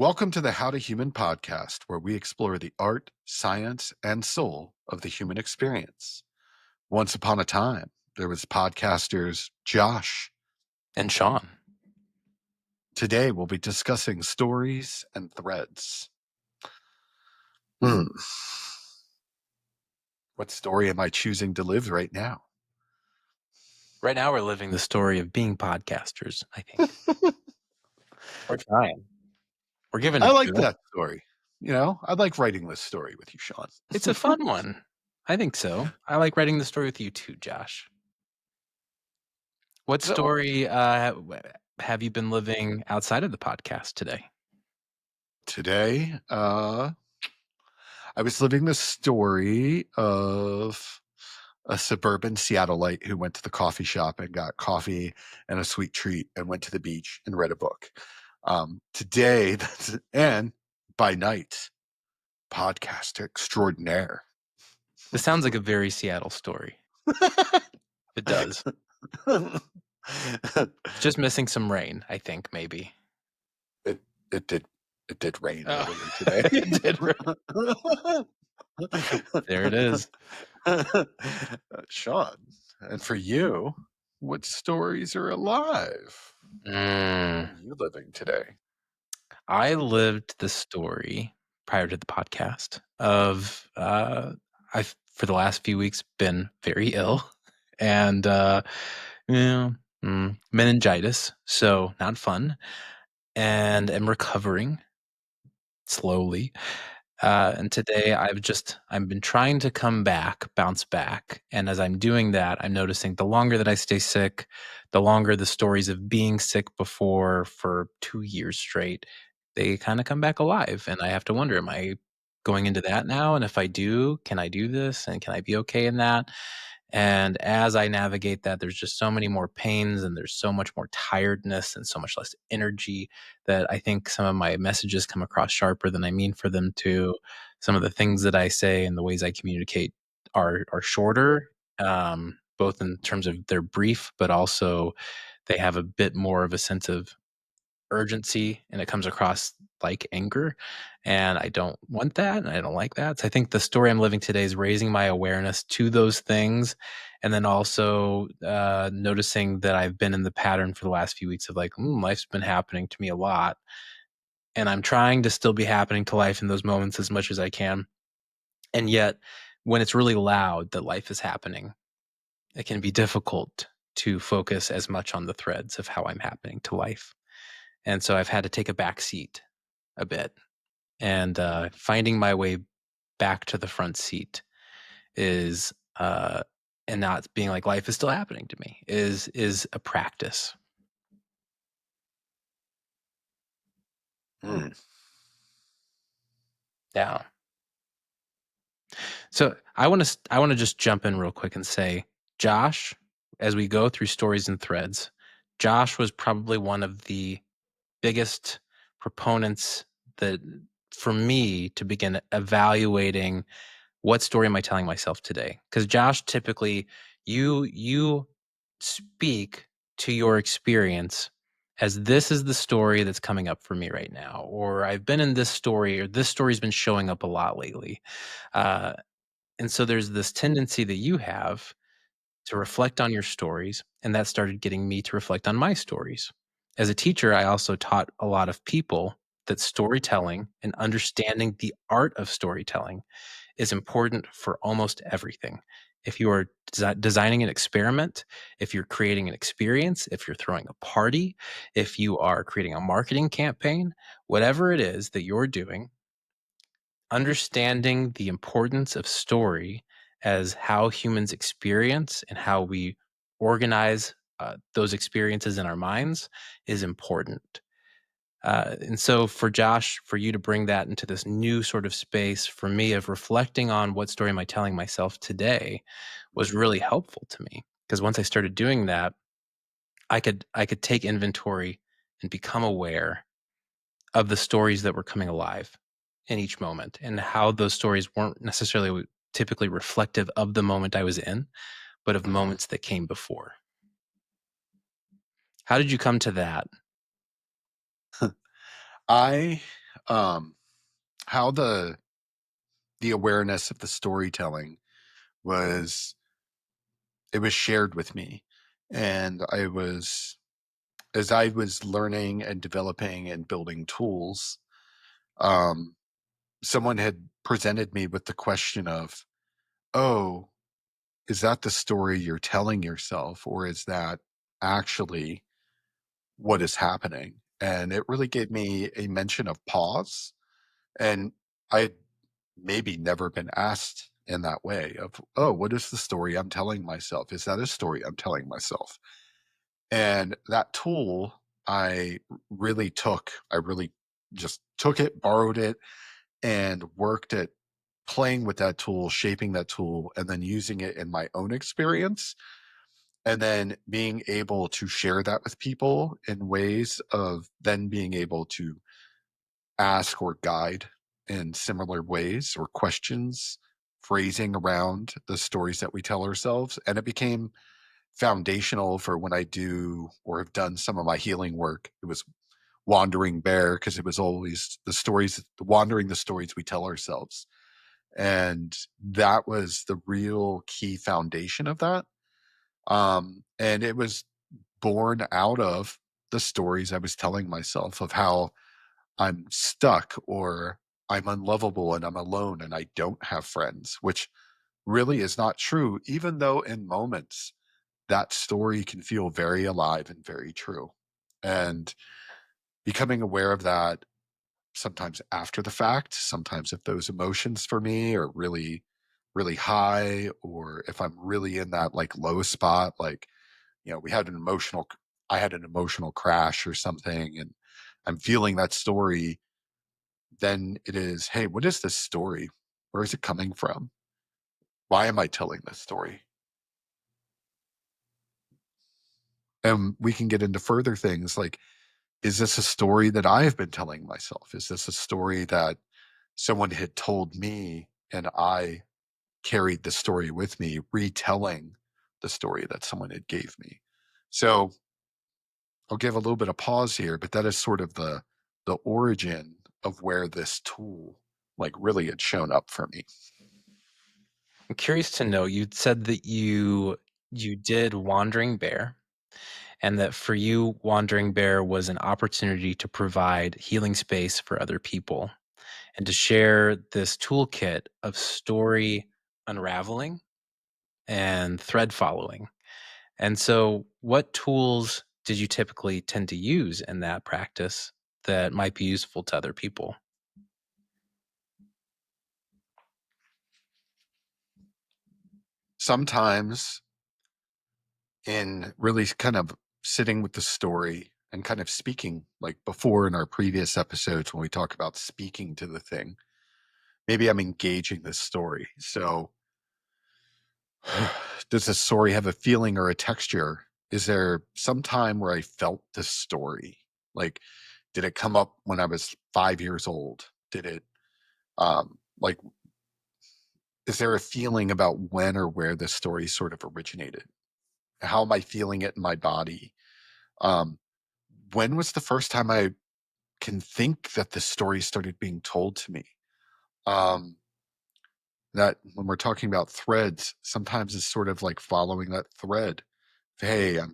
Welcome to the How to Human podcast, where we explore the art, science, and soul of the human experience. Once upon a time, there was podcasters Josh. And Sean. Today, we'll be discussing stories and threads. What story am I choosing to live right now? Right now, we're living the story of being podcasters, I think. We're trying. We're giving it I like to it. that story. You know, I like writing this story with you, Sean. It's a fun one. I think so. I like writing the story with you too, Josh. What story have you been living outside of the podcast today? Today, I was living the story of a suburban Seattleite who went to the coffee shop and got coffee and a sweet treat and went to the beach and read a book. Today, and by night, podcast extraordinaire. This sounds like a very Seattle story. It does. It's just missing some rain, I think, maybe. It did rain earlier today. It did rain. There it is. Sean, and for you, what stories are alive? What are you living today? I lived the story prior to the podcast of I've for the last few weeks been very ill and meningitis, so not fun, and am recovering slowly. And today I've been trying to bounce back. And as I'm doing that, I'm noticing the longer that I stay sick, the longer the stories of being sick before for 2 years straight, they kind of come back alive. And I have to wonder, am I going into that now? And if I do, can I do this? And can I be okay in that? And as I navigate that, there's just so many more pains and there's so much more tiredness and so much less energy that I think some of my messages come across sharper than I mean for them to. Some of the things that I say and the ways I communicate are shorter, both in terms of they're brief, but also they have a bit more of a sense of urgency and it comes across like anger. And I don't want that. And I don't like that. So I think the story I'm living today is raising my awareness to those things. And then also noticing that I've been in the pattern for the last few weeks of like, life's been happening to me a lot. And I'm trying to still be happening to life in those moments as much as I can. And yet, when it's really loud that life is happening, it can be difficult to focus as much on the threads of how I'm happening to life. And so I've had to take a back seat a bit. And finding my way back to the front seat is, and not being like life is still happening to me, is a practice. Yeah. So I want to just jump in real quick and say, Josh, as we go through stories and threads, Josh was probably one of the biggest proponents that for me to begin evaluating what story am I telling myself today? Because Josh, typically you speak to your experience as this is the story that's coming up for me right now, or I've been in this story, or this story's been showing up a lot lately. And so there's this tendency that you have to reflect on your stories, and that started getting me to reflect on my stories. As a teacher, I also taught a lot of people that storytelling and understanding the art of storytelling is important for almost everything. If you are designing an experiment, if you're creating an experience, if you're throwing a party, if you are creating a marketing campaign, whatever it is that you're doing, understanding the importance of story as how humans experience and how we organize those experiences in our minds is important. And so for Josh, for you to bring that into this new sort of space for me of reflecting on what story am I telling myself today was really helpful to me. Because once I started doing that, I could take inventory and become aware of the stories that were coming alive in each moment and how those stories weren't necessarily typically reflective of the moment I was in, but of moments that came before. How did you come to that? I um, how the awareness of the storytelling was it was shared with me, and I was as I was learning and developing and building tools, um, someone had presented me with the question of, "Oh, is that the story you're telling yourself, or is that actually what is happening?" And it really gave me a mention of pause, and I had maybe never been asked in that way of, "Oh, what is the story I'm telling myself? Is that a story I'm telling myself?" And that tool I really just took it, borrowed it, and worked at playing with that tool, shaping that tool, and then using it in my own experience. And then being able to share that with people in ways of then being able to ask or guide in similar ways or questions, phrasing around the stories that we tell ourselves. And it became foundational for when I do or have done some of my healing work. It was Wandering Bear because it was always the stories we tell ourselves. And that was the real key foundation of that. And it was born out of the stories I was telling myself of how I'm stuck or I'm unlovable and I'm alone and I don't have friends, which really is not true, even though in moments that story can feel very alive and very true. And becoming aware of that sometimes after the fact, sometimes if those emotions for me are really, really high, or if I'm really in that like low spot, like, we had I had an emotional crash or something, and I'm feeling that story, then it is, hey, what is this story? Where is it coming from? Why am I telling this story? And we can get into further things like, is this a story that I have been telling myself? Is this a story that someone had told me and I carried the story with me, retelling the story that someone had gave me? So I'll give a little bit of pause here, but that is sort of the origin of where this tool like really had shown up for me. I'm curious to know, you said that you did Wandering Bear, and that for you, Wandering Bear was an opportunity to provide healing space for other people and to share this toolkit of story unraveling and thread following. And so, what tools did you typically tend to use in that practice that might be useful to other people? Sometimes in really kind of sitting with the story and kind of speaking like before in our previous episodes when we talk about speaking to the thing, maybe I'm engaging this story. So does this story have a feeling or a texture? Is there some time where I felt this story? Like, did it come up when I was 5 years old? Did it, like, is there a feeling about when or where this story sort of originated? How am I feeling it in my body? Um, when was the first time I can think that the story started being told to me? Um, that when we're talking about threads, sometimes it's sort of like following that thread. Hey, if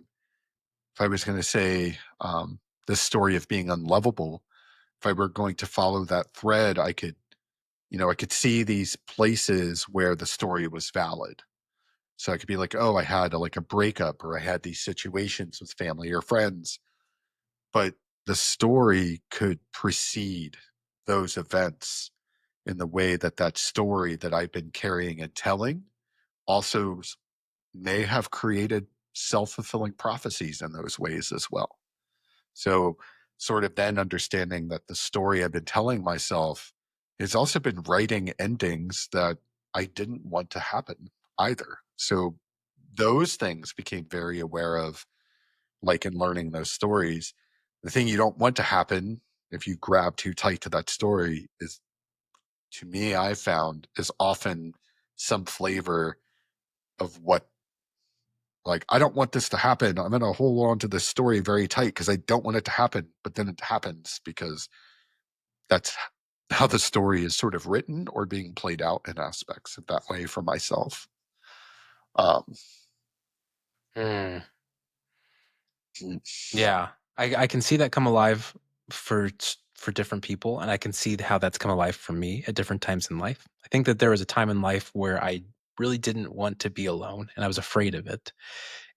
I was going to say this story of being unlovable, if I were going to follow that thread, I could see these places where the story was valid. So I could be like, oh, I had like a breakup or I had these situations with family or friends, but the story could precede those events in the way that that story that I've been carrying and telling also may have created self-fulfilling prophecies in those ways as well. So, sort of then understanding that the story I've been telling myself has also been writing endings that I didn't want to happen either. So, those things became very aware of, like in learning those stories. The thing you don't want to happen if you grab too tight to that story is, to me, I found, is often some flavor of what, like, I don't want this to happen. I'm going to hold on to this story very tight because I don't want it to happen. But then it happens because that's how the story is sort of written or being played out in aspects of that way for myself. Um, Mm. mm, Yeah, I can see that come alive for different people, and I can see how that's come alive for me at different times in life. I think that there was a time in life where I really didn't want to be alone, and I was afraid of it.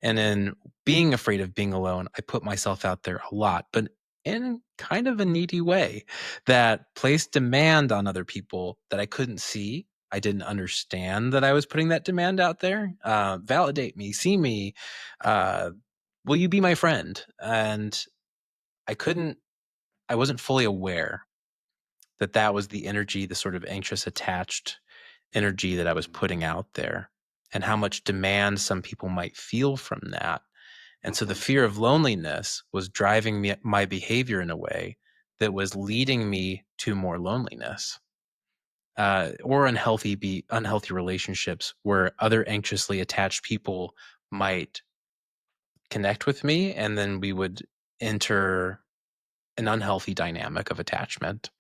And in being afraid of being alone, I put myself out there a lot, but in kind of a needy way that placed demand on other people that I couldn't see. I didn't understand that I was putting that demand out there. Validate me, see me. Uh, will you be my friend? And I couldn't, I wasn't fully aware that that was the energy, the sort of anxious, attached energy that I was putting out there, and how much demand some people might feel from that. And so the mhm, fear of loneliness was driving me my behavior in a way that was leading me to more loneliness, or unhealthy relationships where other anxiously attached people might connect with me, and then we would enter an unhealthy dynamic of attachment.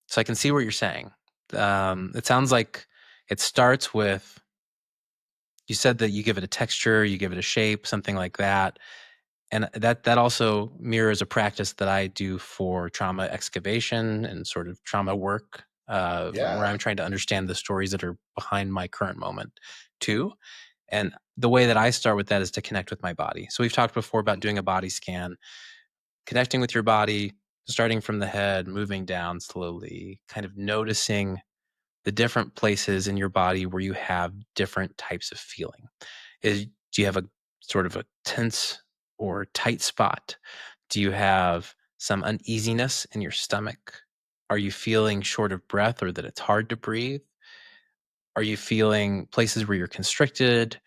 So I can see what you're saying. It sounds like it starts with, you said that you give it a texture, you give it a shape, something like that. And that also mirrors a practice that I do for trauma excavation and sort of trauma work, where yeah, I'm trying to understand the stories that are behind my current moment too. And the way that I start with that is to connect with my body. So we've talked before about doing a body scan, connecting with your body, starting from the head, moving down slowly, kind of noticing the different places in your body where you have different types of feeling. Do you have a sort of a tense or tight spot? Do you have some uneasiness in your stomach? Are you feeling short of breath or that it's hard to breathe? Are you feeling places where you're constricted,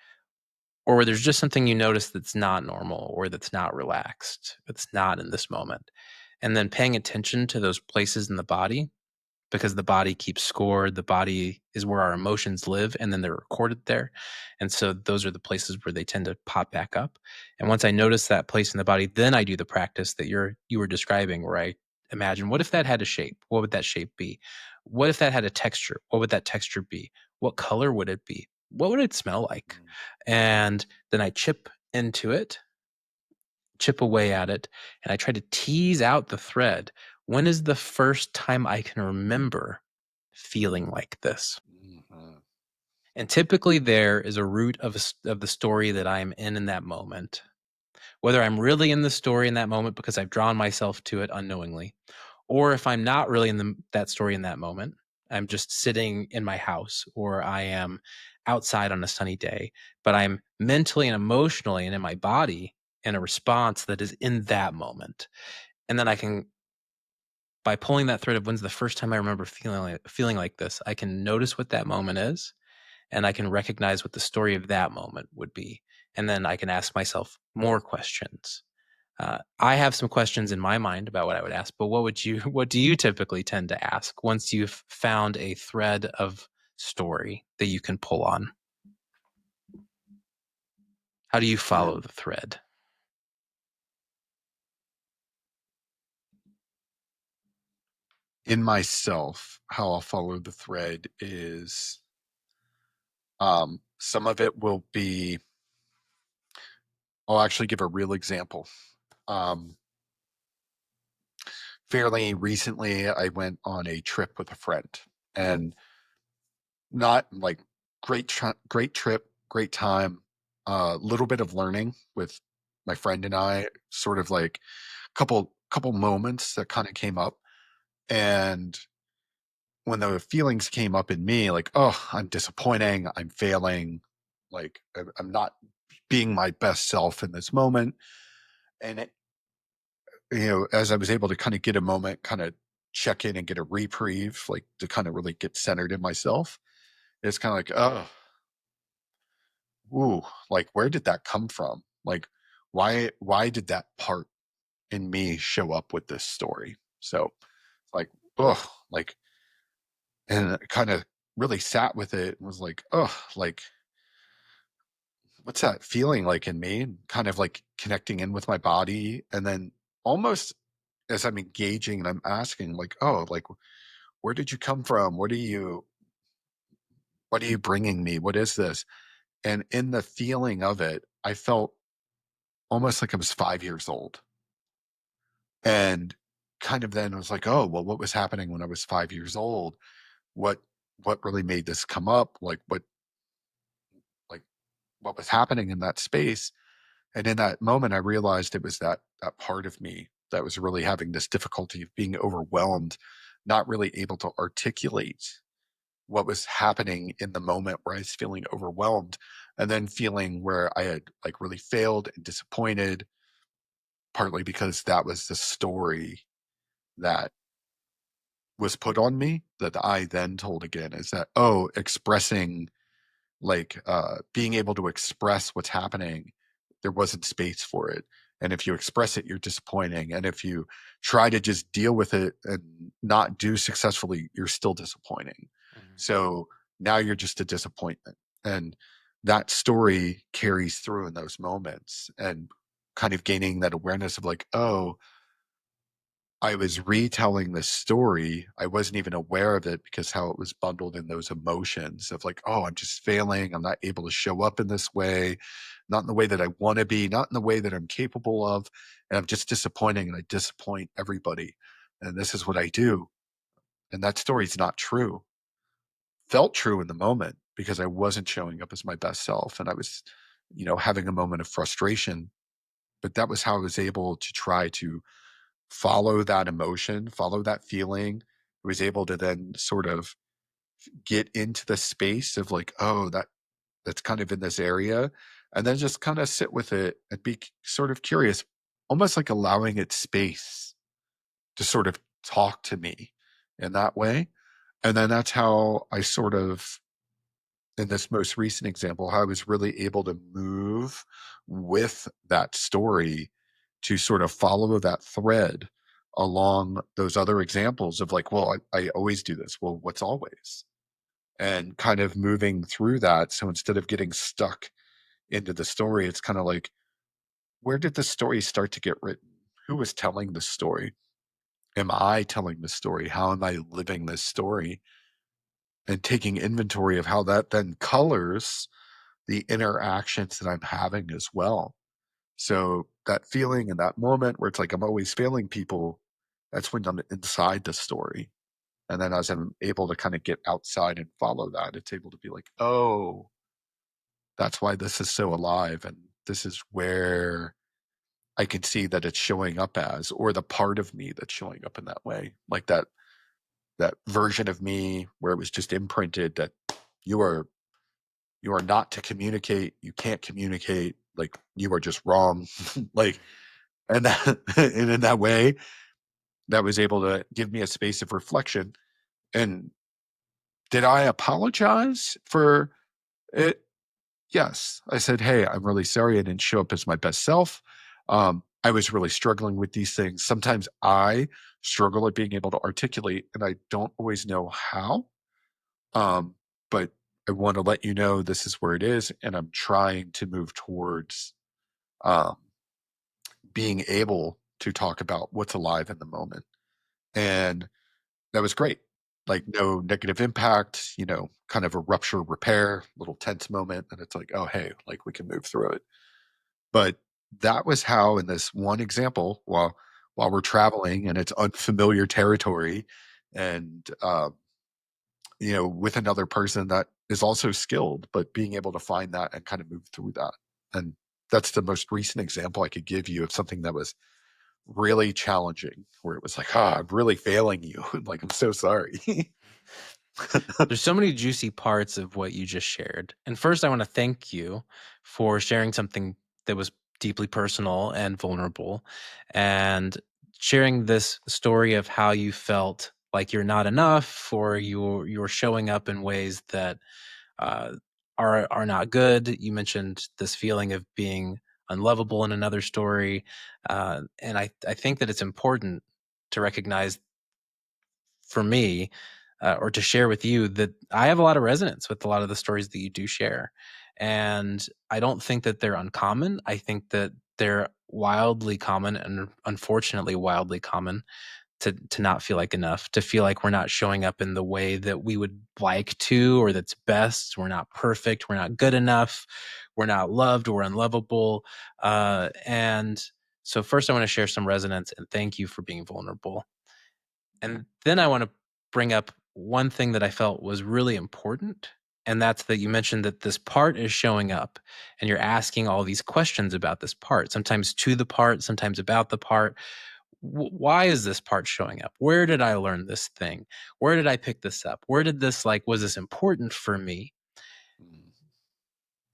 or where there's just something you notice that's not normal or that's not relaxed, that's not in this moment? And then paying attention to those places in the body, because the body keeps score. The body is where our emotions live, and then they're recorded there. And so those are the places where they tend to pop back up. And once I notice that place in the body, then I do the practice that you were describing, where I imagine, what if that had a shape? What would that shape be? What if that had a texture? What would that texture be? What color would it be? What would it smell like? mm, And then I chip into it, chip away at it, and I try to tease out the thread. When is the first time I can remember feeling like this? mhm, And typically there is a root of the story that I'm in that moment. Whether I'm really in the story in that moment because I've drawn myself to it unknowingly, or if I'm not really in that story in that moment, I'm just sitting in my house, or I am outside on a sunny day, but I'm mentally and emotionally and in my body in a response that is in that moment. And then I can, by pulling that thread of when's the first time I remember feeling like this, I can notice what that moment is, and I can recognize what the story of that moment would be. And then I can ask myself more questions. I have some questions in my mind about what I would ask, but what do you typically tend to ask once you've found a thread of story that you can pull on? How do you follow and the thread? in myself, how I'll follow the thread is, some of it will be, I'll actually give a real example. Um, Fairly recently, I went on a trip with a friend, and not like great trip, great time, little bit of learning with my friend and I, sort of like couple moments that kind of came up. And when the feelings came up in me, like, oh, I'm disappointing, I'm failing, like I'm not being my best self in this moment. And it, as I was able to kind of get a moment, kind of check in and get a reprieve, like to kind of really get centered in myself, it's kind of like, oh, ooh, like where did that come from? Like, why did that part in me show up with this story? So like, oh, like, and kind of really sat with it and was like, oh, like, what's that feeling like in me? And kind of like connecting in with my body. And then almost as I'm engaging and I'm asking, like, oh, like, where did you come from? What are you bringing me? What is this? And in the feeling of it, I felt almost like I was 5 years old. And kind of then I was like, oh, well, what was happening when I was 5 years old? What what really made this come up? Like what was happening in that space? And in that moment, I realized it was that part of me that was really having this difficulty of being overwhelmed, not really able to articulate what was happening in the moment where I was feeling overwhelmed, and then feeling where I had like really failed and disappointed, partly because that was the story that was put on me that I then told again is that, oh, expressing being able to express what's happening, there wasn't space for it. And if you express it, you're disappointing. And if you try to just deal with it and not do successfully, you're still disappointing. Mhm. So now you're just a disappointment. And that story carries through in those moments and kind of gaining that awareness of like, oh, I was retelling this story. I wasn't even aware of it because how it was bundled in those emotions of like, oh, I'm just failing. I'm not able to show up in this way, not in the way that I want to be, not in the way that I'm capable of. And I'm just disappointing and I disappoint everybody. And this is what I do. And that story's not true. Felt true in the moment because I wasn't showing up as my best self. And I was, having a moment of frustration. But that was how I was able to try to follow that emotion, follow that feeling. I was able to then sort of get into the space of like, oh, that's kind of in this area, and then just kind of sit with it and be sort of curious, almost like allowing it space to sort of talk to me in that way. And then that's how I sort of, in this most recent example, how I was really able to move with that story to sort of follow that thread along those other examples of like, well, I always do this. Well, what's always? And kind of moving through that. So instead of getting stuck into the story, it's kind of like, where did the story start to get written? Who was telling the story? Am I telling the story? How am I living this story? And taking inventory of how that then colors the interactions that I'm having as well. So that feeling in that moment where it's like I'm always failing people, that's when I'm inside the story. And then as I'm able to kind of get outside and follow that, it's able to be like, oh, that's why this is so alive. And this is where I can see that it's showing up as, or the part of me that's showing up in that way. Like that version of me where it was just imprinted that you are you are not to communicate, you can't communicate, like you are just wrong. Like and that and in that way, that was able to give me a space of reflection. And did I apologize for it? Yes. I said, "Hey, I'm really sorry I didn't show up as my best self. I was really struggling with these things." Sometimes I struggle at being able to articulate, and I don't always know how. Um, but I want to let you know this is where it is, and I'm trying to move towards um, being able to talk about what's alive in the moment. And that was great. Like no negative impact, kind of a rupture repair, little tense moment. And it's like, oh, hey, like we can move through it. But that was how, in this one example, while we're traveling and it's unfamiliar territory, and with another person that is also skilled, but being able to find that and kind of move through that. And that's the most recent example I could give you of something that was really challenging, where it was like, I'm really failing you. Like, I'm so sorry. There's so many juicy parts of what you just shared. And first, I want to thank you for sharing something that was deeply personal and vulnerable, and sharing this story of how you felt like you're not enough, or you're showing up in ways that uh, are not good. You mentioned this feeling of being unlovable in another story, and I think that it's important to recognize, for me, or to share with you, that I have a lot of resonance with a lot of the stories that you do share. And I don't think that they're uncommon. I think that they're wildly common, and unfortunately wildly common, to not feel like enough, to feel like we're not showing up in the way that we would like to, or that's best. We're not perfect. We're not good enough. We're not loved. We're unlovable. And so first I want to share some resonance and thank you for being vulnerable. And then I want to bring up one thing that I felt was really important. And that's that you mentioned that this part is showing up and you're asking all these questions about this part, sometimes to the part, sometimes about the part. Why is this part showing up? Where did I learn this thing? Where did I pick this up? Where did this, like, was this important for me? Mm.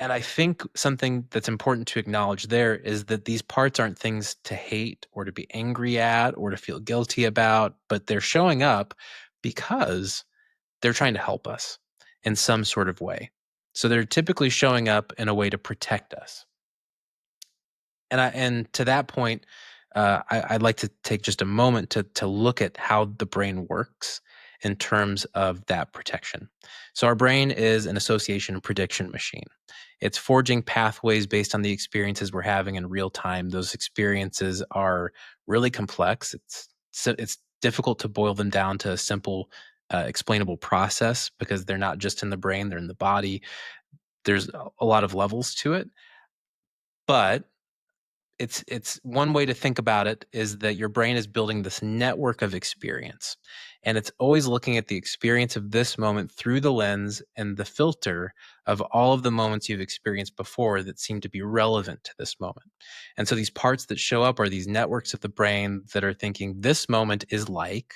And I think something that's important to acknowledge there is that these parts aren't things to hate or to be angry at or to feel guilty about, but they're showing up because they're trying to help us in some sort of way. So they're typically showing up in a way to protect us. And to that point, I'd like to take just a moment to look at how the brain works in terms of that protection. So our brain is an association and prediction machine. It's forging pathways based on the experiences we're having in real time. Those experiences are really complex. It's difficult to boil them down to a simple, explainable process because they're not just in the brain; they're in the body. There's a lot of levels to it, but it's one way to think about it is that your brain is building this network of experience, and it's always looking at the experience of this moment through the lens and the filter of all of the moments you've experienced before that seem to be relevant to this moment. And so these parts that show up are these networks of the brain that are thinking this moment is like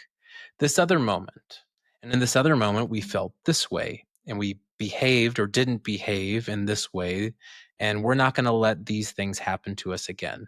this other moment, and in this other moment we felt this way and we behaved or didn't behave in this way, and we're not going to let these things happen to us again.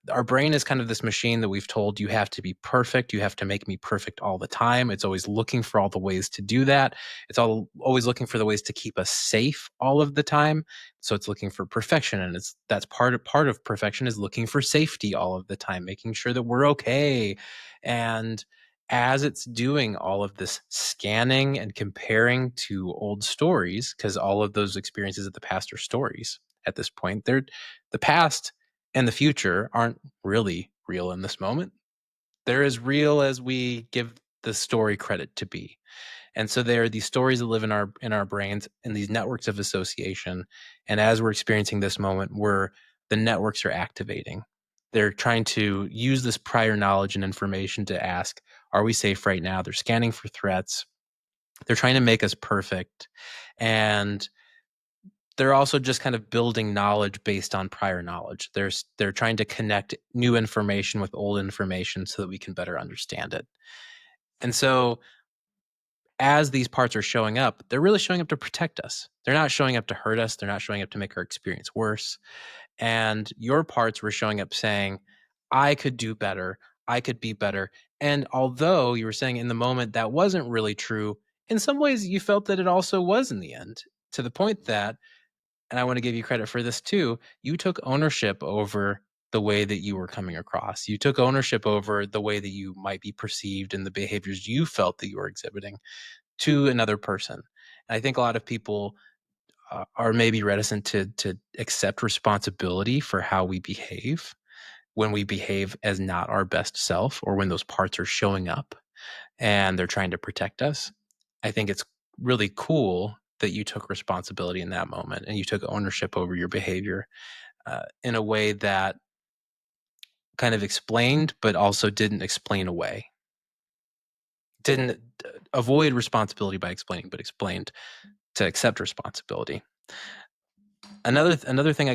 Our brain is kind of this machine that we've told you have to be perfect. You have to make me perfect all the time. It's always looking for all the ways to do that. Always looking for the ways to keep us safe all of the time. So it's looking for perfection, and that's part of perfection is looking for safety all of the time, making sure that we're okay. And as it's doing all of this scanning and comparing to old stories, because all of those experiences of the past are stories at this point, they're the past and the future aren't really real in this moment. They're as real as we give the story credit to be. And so there are these stories that live in our brains and these networks of association. And as we're experiencing this moment, where the networks are activating, they're trying to use this prior knowledge and information to ask, are we safe right now? They're scanning for threats. They're trying to make us perfect. And they're also just kind of building knowledge based on prior knowledge. They're trying to connect new information with old information so that we can better understand it. And so as these parts are showing up, they're really showing up to protect us. They're not showing up to hurt us. They're not showing up to make our experience worse. And your parts were showing up saying, I could do better. I could be better. And although you were saying in the moment that wasn't really true, in some ways you felt that it also was in the end, to the point that, and I want to give you credit for this too, you took ownership over the way that you were coming across. You took ownership over the way that you might be perceived and the behaviors you felt that you were exhibiting to another person. And I think a lot of people are maybe reticent to accept responsibility for how we behave when we behave as not our best self or when those parts are showing up and they're trying to protect us. I think it's really cool that you took responsibility in that moment and you took ownership over your behavior in a way that kind of explained, but also didn't explain away. Didn't avoid responsibility by explaining, but explained to accept responsibility. Another thing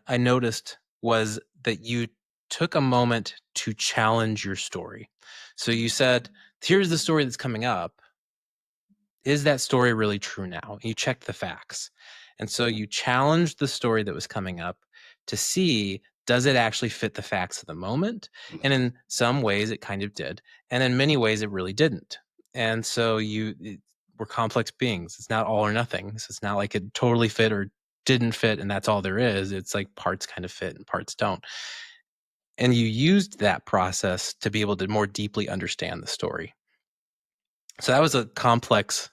I noticed was that you took a moment to challenge your story. So you said, here's the story that's coming up. Is that story really true now? You checked the facts. And so you challenged the story that was coming up to see, does it actually fit the facts of the moment? And in some ways it kind of did. And in many ways it really didn't. And so we're complex beings. It's not all or nothing. So it's not like it totally fit or didn't fit and that's all there is. It's like parts kind of fit and parts don't. And you used that process to be able to more deeply understand the story. So that was a complex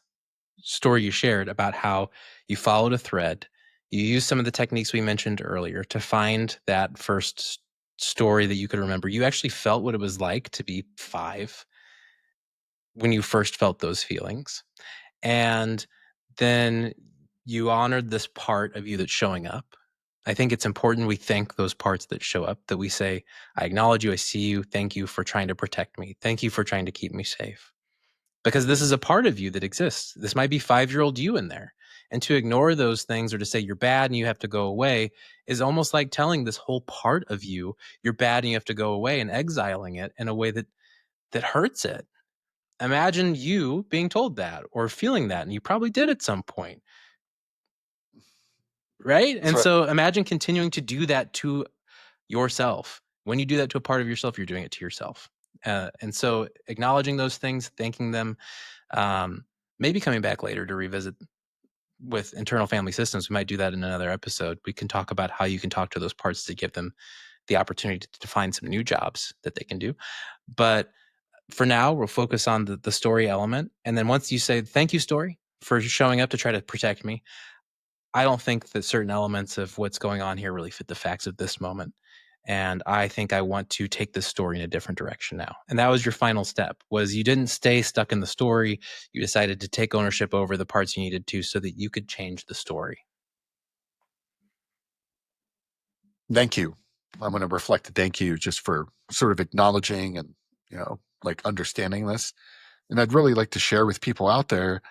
story you shared about how you followed a thread, You use some of the techniques we mentioned earlier to find that first story that you could remember. You actually felt what it was like to be 5 when you first felt those feelings. And then you honored this part of you that's showing up. I think it's important we thank those parts that show up, that we say, I acknowledge you, I see you, thank you for trying to protect me, thank you for trying to keep me safe. Because this is a part of you that exists. This might be 5-year-old you in there. And to ignore those things or to say you're bad and you have to go away is almost like telling this whole part of you you're bad and you have to go away, and exiling it in a way that hurts it. Imagine you being told that or feeling that, and you probably did at some point, right? That's And right. so imagine continuing to do that to yourself. When you do that to a part of yourself, you're doing it to yourself. And so acknowledging those things, thanking them, um, maybe coming back later to revisit with internal family systems. We might do that in another episode. We can talk about how you can talk to those parts to give them the opportunity to find some new jobs that they can do. But for now, we'll focus on the story element. And then once you say, thank you, story, for showing up to try to protect me, I don't think that certain elements of what's going on here really fit the facts of this moment. And I think I want to take this story in a different direction now. And that was your final step, was you didn't stay stuck in the story. You decided to take ownership over the parts you needed to so that you could change the story. Thank you. I'm going to reflect a thank you just for sort of acknowledging and, like understanding this. And I'd really like to share with people out there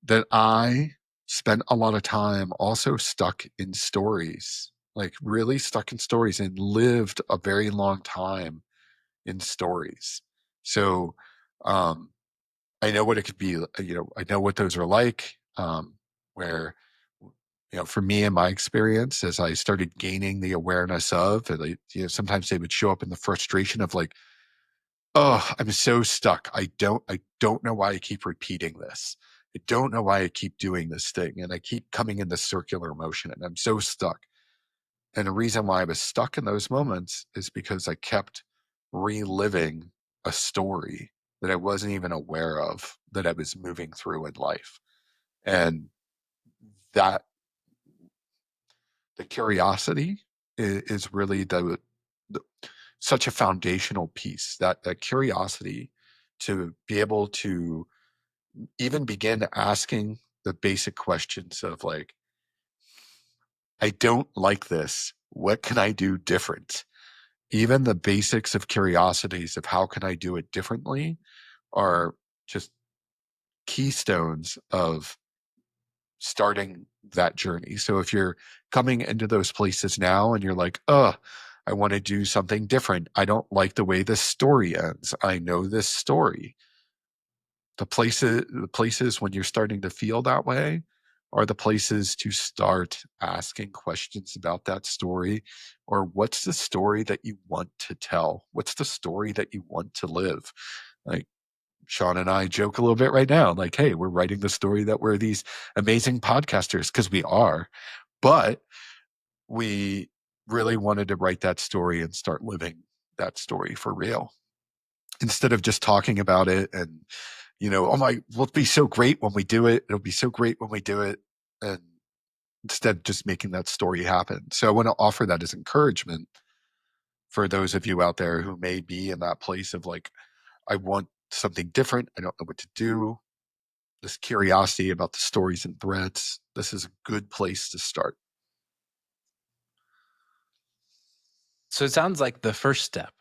that I spent a lot of time also stuck in stories, like really stuck in stories, and lived a very long time in stories. So, um, I know what it could be. I know what those are like. Where, for me in my experience, as I started gaining the awareness of, and sometimes they would show up in the frustration of like, oh, I'm so stuck. I don't know why I keep repeating this. I don't know why I keep doing this thing, and I keep coming in this circular motion, and I'm so stuck. And the reason why I was stuck in those moments is because I kept reliving a story that I wasn't even aware of that I was moving through in life. And that the curiosity is really the such a foundational piece, that curiosity to be able to even begin asking the basic questions of like, I don't like this. What can I do different? Even the basics of curiosities of how can I do it differently are just keystones of starting that journey. So if you're coming into those places now and you're like, I want to do something different. I don't like the way this story ends. I know this story. The places when you're starting to feel that way are the places to start asking questions about that story, or what's the story that you want to tell? What's the story that you want to live? Like Sean and I joke a little bit right now, like, hey, we're writing the story that we're these amazing podcasters, because we are, but we really wanted to write that story and start living that story for real, instead of just talking about it and, oh my, will it be so great when we do it? It'll be so great when we do it. And instead, just making that story happen. So I want to offer that as encouragement for those of you out there who may be in that place of like, I want something different. I don't know what to do. This curiosity about the stories and threads. This is a good place to start. So it sounds like the first step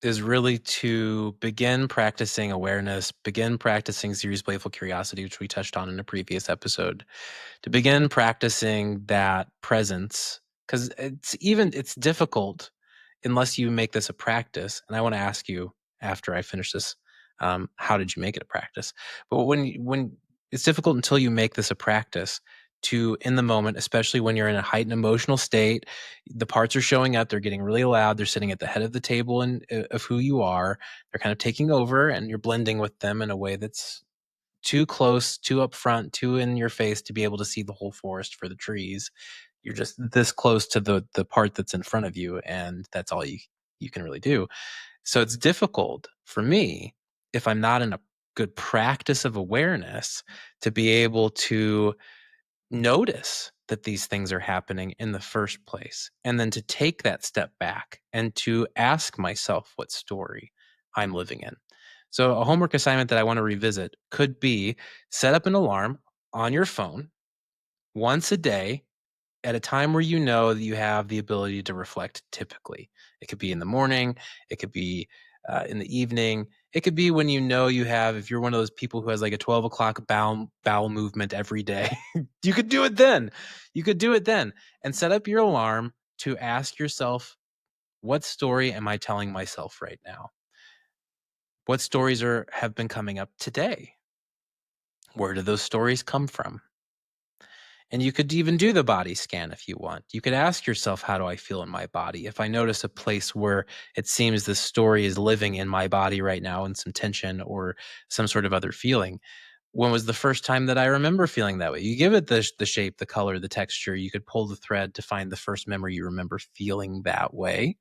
is really to begin practicing awareness, begin practicing serious playful curiosity, which we touched on in a previous episode, to begin practicing that presence, because it's difficult unless you make this a practice. And I want to ask you after I finish this, how did you make it a practice? But when it's difficult until you make this a practice to, in the moment, especially when you're in a heightened emotional state, the parts are showing up, they're getting really loud, they're sitting at the head of the table and of who you are, they're kind of taking over, and you're blending with them in a way that's too close, too upfront, too in your face to be able to see the whole forest for the trees. You're just this close to the part that's in front of you, and that's all you can really do. So it's difficult for me, if I'm not in a good practice of awareness, to be able to notice that these things are happening in the first place, and then to take that step back and to ask myself what story I'm living in. So, a homework assignment that I want to revisit could be set up an alarm on your phone once a day at a time where you know that you have the ability to reflect typically. It could be in the morning, it could be in the evening, it could be when you know you have, if you're one of those people who has like a 12 o'clock bowel movement every day, you could do it then. You could do it then and set up your alarm to ask yourself, what story am I telling myself right now? What stories have been coming up today? Where do those stories come from? And you could even do the body scan if you want. You could ask yourself, how do I feel in my body? If I notice a place where it seems the story is living in my body right now in some tension or some sort of other feeling, when was the first time that I remember feeling that way? You give it the shape, the color, the texture. You could pull the thread to find the first memory you remember feeling that way.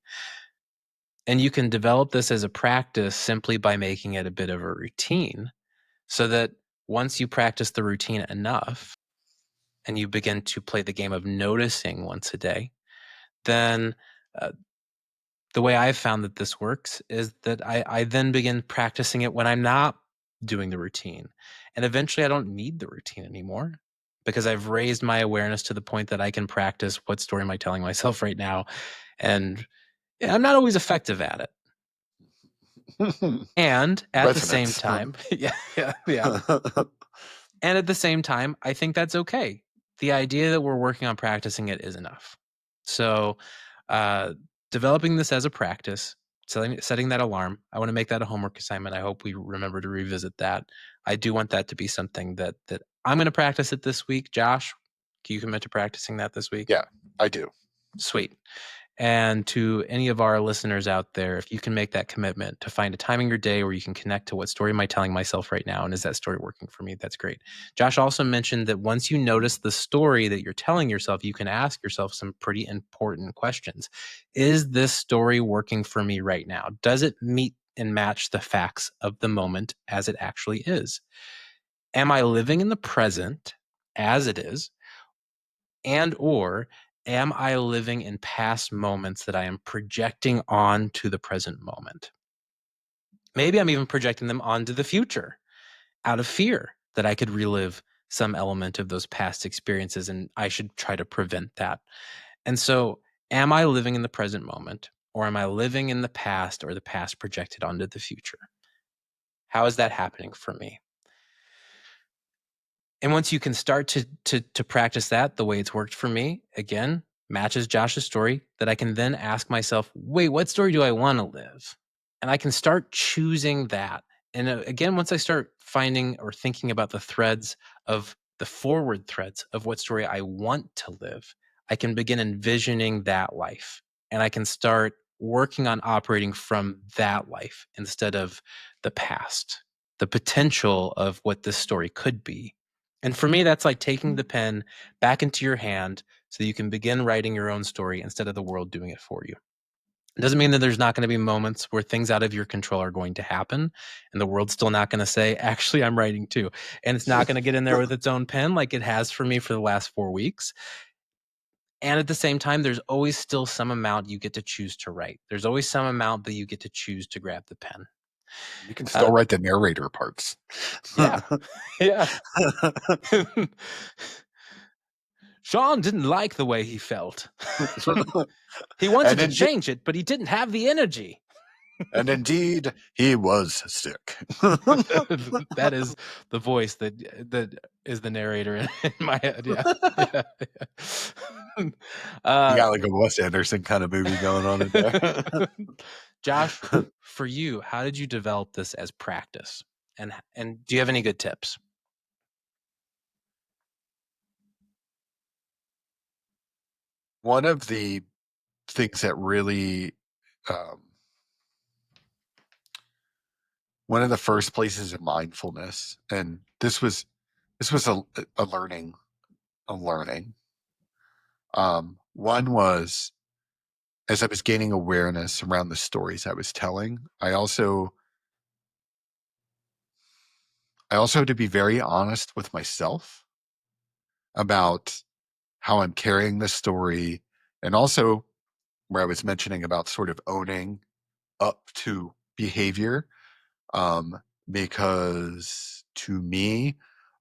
And you can develop this as a practice simply by making it a bit of a routine so that once you practice the routine enough, and you begin to play the game of noticing once a day, then uh, the way I've found that this works is that I then begin practicing it when I'm not doing the routine. And eventually I don't need the routine anymore because I've raised my awareness to the point that I can practice what story am I telling myself right now. And yeah, I'm not always effective at it. And at the same Resonance. time, yeah. And at the same time, I think that's okay. The idea that we're working on practicing it is enough. So, uh, developing this as a practice, setting that alarm. I want to make that a homework assignment. I hope we remember to revisit that. I do want that to be something that I'm going to practice it this week. Josh, can you commit to practicing that this week? Yeah, I do. Sweet. And to any of our listeners out there, if you can make that commitment to find a time in your day where you can connect to what story am I telling myself right now? And is that story working for me? That's great. Josh also mentioned that once you notice the story that you're telling yourself, you can ask yourself some pretty important questions. Is this story working for me right now? Does it meet and match the facts of the moment as it actually is? Am I living in the present as it is? And or am I living in past moments that I am projecting onto the present moment? Maybe I'm even projecting them onto the future out of fear that I could relive some element of those past experiences and I should try to prevent that. And so, am I living in the present moment or am I living in the past or the past projected onto the future? How is that happening for me? And once you can start to practice that the way it's worked for me, again, matches Josh's story, that I can then ask myself, wait, what story do I want to live? And I can start choosing that. And again, once I start finding or thinking about the threads of the forward threads of what story I want to live, I can begin envisioning that life. And I can start working on operating from that life instead of the past, the potential of what this story could be. And for me, that's like taking the pen back into your hand so you can begin writing your own story instead of the world doing it for you. It doesn't mean that there's not going to be moments where things out of your control are going to happen and the world's still not going to say, actually, I'm writing too. And it's not going to get in there with its own pen like it has for me for the last 4 weeks. And at the same time, there's always still some amount you get to choose to write. There's always some amount that you get to choose to grab the pen. You can still write the narrator parts. Yeah. Yeah. Sean didn't like the way he felt. He wanted to change it, but he didn't have the energy. And indeed, he was sick. That is the voice that is the narrator in my head. Yeah. Yeah. You got like a Wes Anderson kind of movie going on in there. Josh, for you, how did you develop this as practice? And do you have any good tips? One of the things that really, one of the first places of mindfulness, and this was a learning. One was as I was gaining awareness around the stories I was telling, I also had to be very honest with myself about how I'm carrying this story, and also where I was mentioning about sort of owning up to behavior. Um, because to me,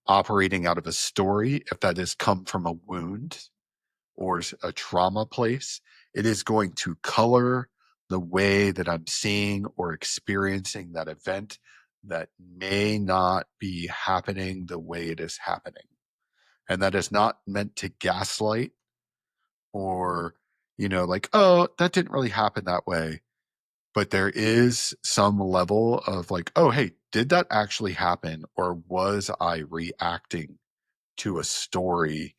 operating out of a story, if that has come from a wound or a trauma place, it is going to color the way that I'm seeing or experiencing that event that may not be happening the way it is happening. And that is not meant to gaslight or, like, oh, that didn't really happen that way. But there is some level of like, oh, hey, did that actually happen? Or was I reacting to a story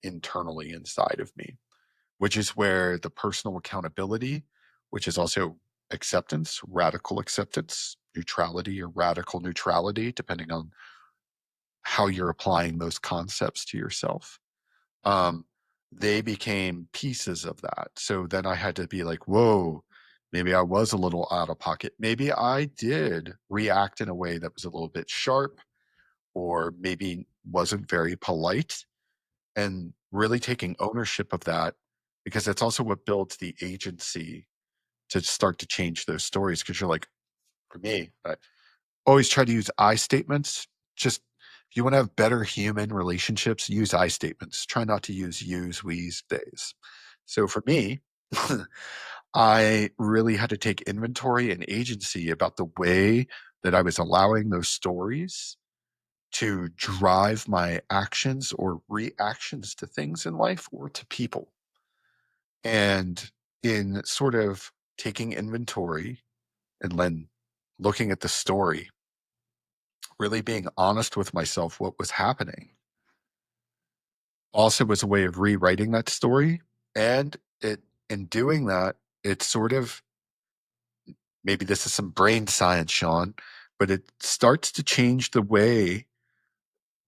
internally inside of me? Which is where the personal accountability, which is also acceptance, radical acceptance, neutrality or radical neutrality, depending on how you're applying those concepts to yourself. Um, they became pieces of that. So then I had to be like, whoa, maybe I was a little out of pocket. Maybe I did react in a way that was a little bit sharp or maybe wasn't very polite, and really taking ownership of that, because that's also what builds the agency to start to change those stories. Because you're like, for me, I always try to use I statements. Just if you want to have better human relationships, use I statements. Try not to use yous, we's, days. So for me, I really had to take inventory and agency about the way that I was allowing those stories to drive my actions or reactions to things in life or to people. And in sort of taking inventory and then looking at the story, really being honest with myself what was happening also was a way of rewriting that story. And it in doing that, it sort of, maybe this is some brain science, Sean, but it starts to change the way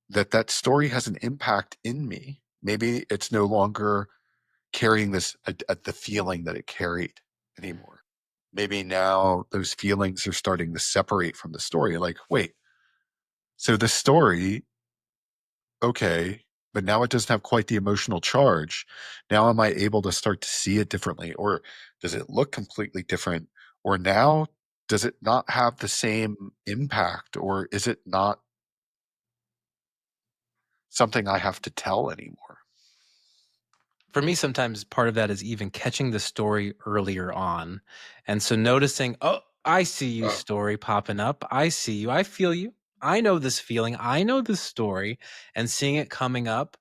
that that story has an impact in me. Maybe it's no longer carrying this the feeling that it carried anymore. Maybe now those feelings are starting to separate from the story. Like, wait, so the story, okay, but now it doesn't have quite the emotional charge. Now am I able to start to see it differently? Or does it look completely different? Or now does it not have the same impact? Or is it not something I have to tell anymore? For me, sometimes part of that is even catching the story earlier on. And so noticing, oh, I see you, story popping up. I see you. I feel you. I know this feeling. I know this story. And seeing it coming up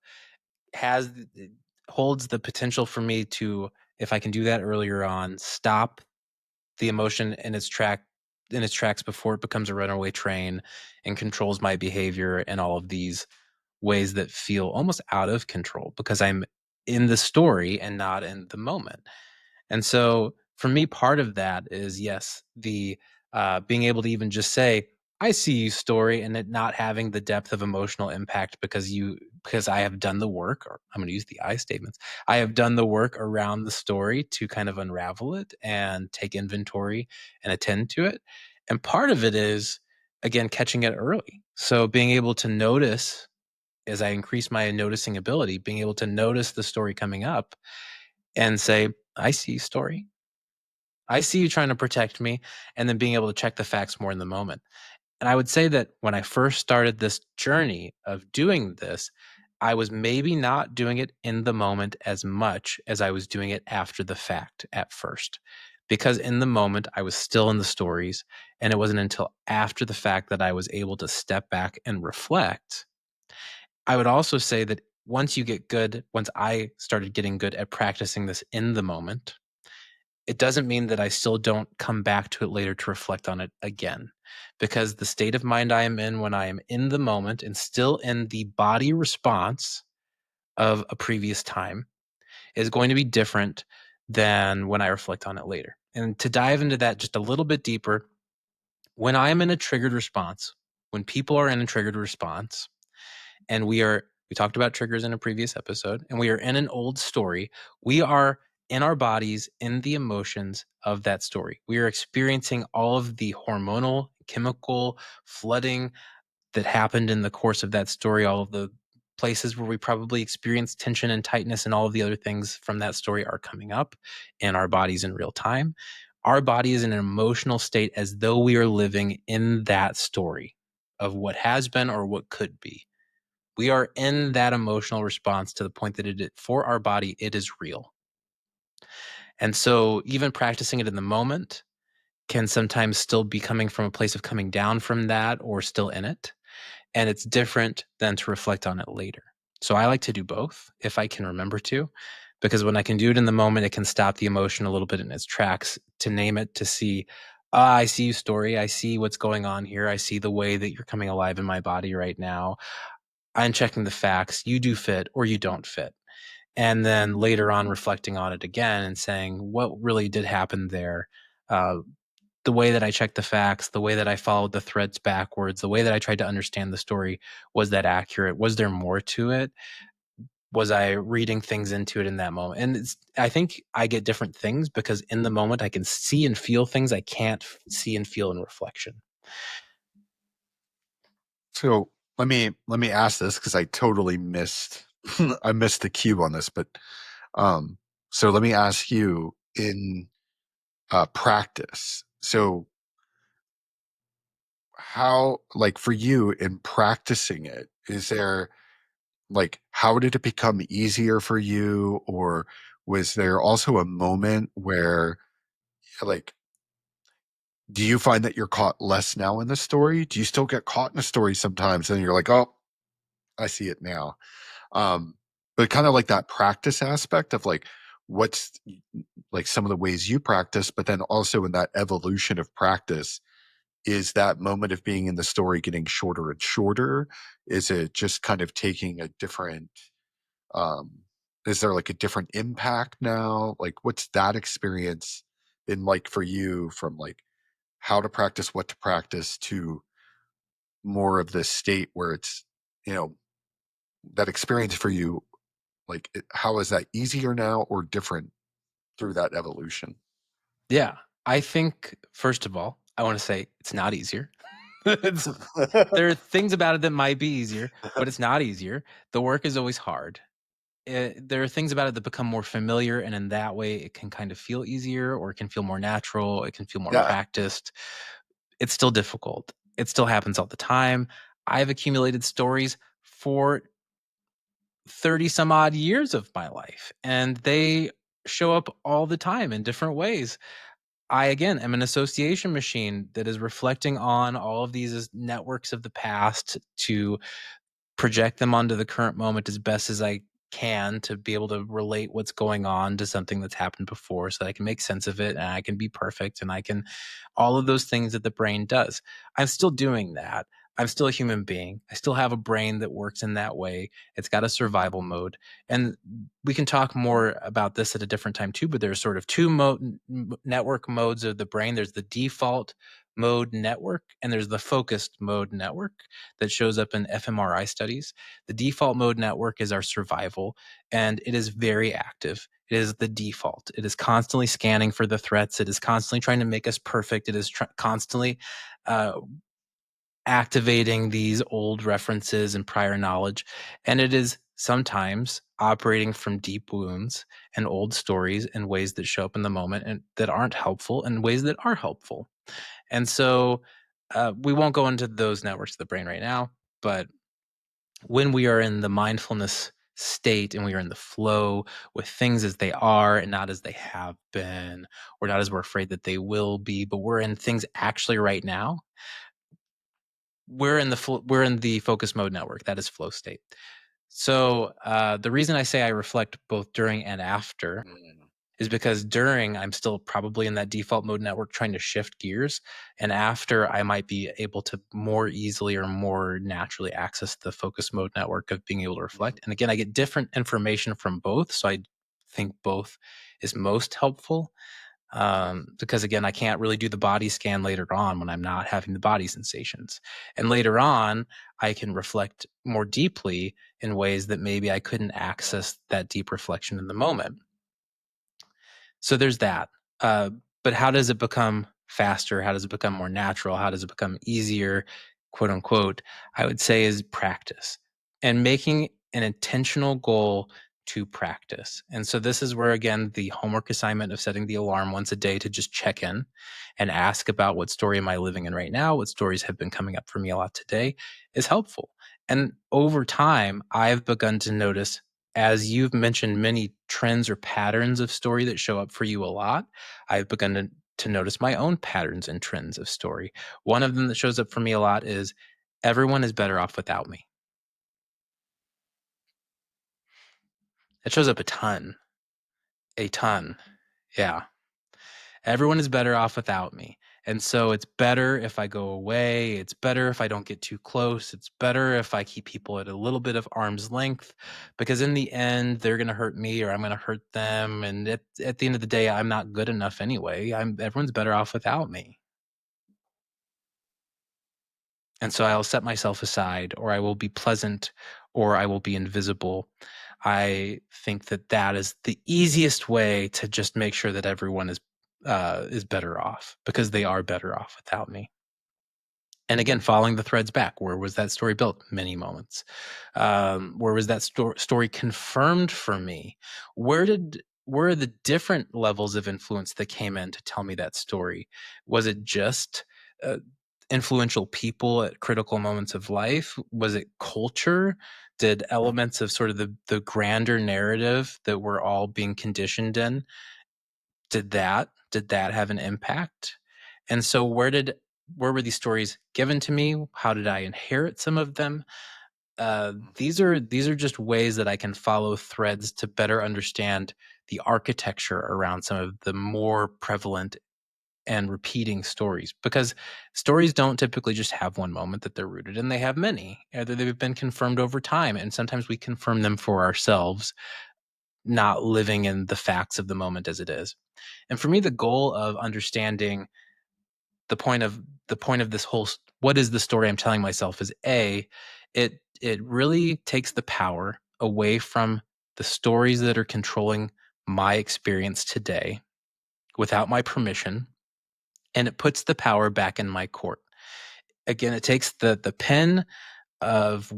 has it holds the potential for me to, if I can do that earlier on, stop the emotion in its tracks before it becomes a runaway train and controls my behavior in all of these ways that feel almost out of control because I'm in the story and not in the moment. And so for me, part of that is yes, the being able to even just say, I see you story and it not having the depth of emotional impact because I have done the work, or I'm going to use the I statements. I have done the work around the story to kind of unravel it and take inventory and attend to it. And part of it is again catching it early. So being able to notice as I increase my noticing ability, being able to notice the story coming up and say, I see you, story. I see you trying to protect me, and then being able to check the facts more in the moment. And I would say that when I first started this journey of doing this, I was maybe not doing it in the moment as much as I was doing it after the fact at first. Because in the moment, I was still in the stories. And it wasn't until after the fact that I was able to step back and reflect. I would also say that once I started getting good at practicing this in the moment, it doesn't mean that I still don't come back to it later to reflect on it again. Because the state of mind I am in when I am in the moment and still in the body response of a previous time is going to be different than when I reflect on it later. And to dive into that just a little bit deeper, when I am in a triggered response, when people are in a triggered response, and we talked about triggers in a previous episode, and we are in an old story. We are in our bodies, in the emotions of that story. We are experiencing all of the hormonal, chemical flooding that happened in the course of that story, all of the places where we probably experience tension and tightness and all of the other things from that story are coming up in our bodies in real time. Our body is in an emotional state as though we are living in that story of what has been or what could be. We are in that emotional response to the point that for our body, it is real. And so even practicing it in the moment can sometimes still be coming from a place of coming down from that or still in it. And it's different than to reflect on it later. So I like to do both if I can remember to, because when I can do it in the moment, it can stop the emotion a little bit in its tracks, to name it, to see, I see you, story. I see what's going on here. I see the way that you're coming alive in my body right now. I'm checking the facts. You do fit or you don't fit. And then later on, reflecting on it again and saying, what really did happen there? The way that I checked the facts, the way that I followed the threads backwards, the way that I tried to understand the story, was that accurate? Was there more to it? Was I reading things into it in that moment? And I think I get different things because in the moment I can see and feel things I can't see and feel in reflection. So let me ask this because I totally missed I missed the cue on this, but um, so let me ask you in practice. So how, like for you in practicing it, is there like how did it become easier for you, or was there also a moment where like do you find that you're caught less now in the story? Do you still get caught in a story sometimes and you're like, oh, I see it now? Um, but kind of like that practice aspect of like what's like some of the ways you practice, but then also in that evolution of practice, is that moment of being in the story getting shorter and shorter? Is it just kind of taking a different um is there like a different impact now? Like what's that experience been like for you, from like how to practice, what to practice, to more of this state where it's, you know, that experience for you, like how is that easier now or different through that evolution? Yeah. I think, first of all, I want to say it's not easier. it's, there are things about it that might be easier, but it's not easier. The work is always hard. There are things about it that become more familiar, and in that way, it can kind of feel easier, or it can feel more natural. It can feel more Yeah. practiced. It's still difficult. It still happens all the time. I've accumulated stories for 30 some odd years of my life, and they show up all the time in different ways. I, again, am an association machine that is reflecting on all of these networks of the past to project them onto the current moment as best as I can, to be able to relate what's going on to something that's happened before so that I can make sense of it and I can be perfect and I can all of those things that the brain does. I'm still doing that. I'm still a human being. I still have a brain that works in that way. It's got a survival mode. And we can talk more about this at a different time too, but there's sort of two network modes of the brain. There's the default mode network and there's the focused mode network that shows up in fMRI studies. The default mode network is our survival, and it is very active. It is the default. It is constantly scanning for the threats. It is constantly trying to make us perfect. It is constantly uh, activating these old references and prior knowledge. And it is sometimes operating from deep wounds and old stories in ways that show up in the moment and that aren't helpful, and ways that are helpful. And so we won't go into those networks of the brain right now, but when we are in the mindfulness state and we are in the flow with things as they are and not as they have been, or not as we're afraid that they will be, but we're in things actually right now, we're in the focus mode network. That is flow state. So the reason I say I reflect both during and after Mm. is because during, I'm still probably in that default mode network trying to shift gears. And after, I might be able to more easily or more naturally access the focus mode network of being able to reflect. And again, I get different information from both. So I think both is most helpful. Because again, I can't really do the body scan later on when I'm not having the body sensations. And later on, I can reflect more deeply in ways that maybe I couldn't access that deep reflection in the moment. So there's that. But how does it become faster? How does it become more natural? How does it become easier, quote unquote? I would say is practice and making an intentional goal to practice. And so this is where, again, the homework assignment of setting the alarm once a day to just check in and ask about what story am I living in right now? What stories have been coming up for me a lot today is helpful. And over time, I've begun to notice, as you've mentioned, many trends or patterns of story that show up for you a lot. I've begun to notice my own patterns and trends of story. One of them that shows up for me a lot is everyone is better off without me. It shows up a ton. A ton. Yeah. Everyone is better off without me. And so it's better if I go away. It's better if I don't get too close. It's better if I keep people at a little bit of arm's length, because in the end, they're going to hurt me or I'm going to hurt them. And at the end of the day, I'm not good enough anyway. Everyone's better off without me. And so I'll set myself aside, or I will be pleasant, or I will be invisible. I think that that is the easiest way to just make sure that everyone is better off, because they are better off without me. And again, following the threads back, where was that story built? Many moments. Where was that story confirmed for me? Where are the different levels of influence that came in to tell me that story? Was it just uh, influential people at critical moments of life? Was it culture? Did elements of sort of the grander narrative that we're all being conditioned in, did that have an impact? And so where were these stories given to me? How did I inherit some of them? These are just ways that I can follow threads to better understand the architecture around some of the more prevalent and repeating stories, because stories don't typically just have one moment that they're rooted in. They have many, either they've been confirmed over time, and sometimes we confirm them for ourselves, not living in the facts of the moment as it is. And for me, the goal of understanding the point of this whole what is the story I'm telling myself is, it really takes the power away from the stories that are controlling my experience today without my permission, and it puts the power back in my court. Again, it takes the pen of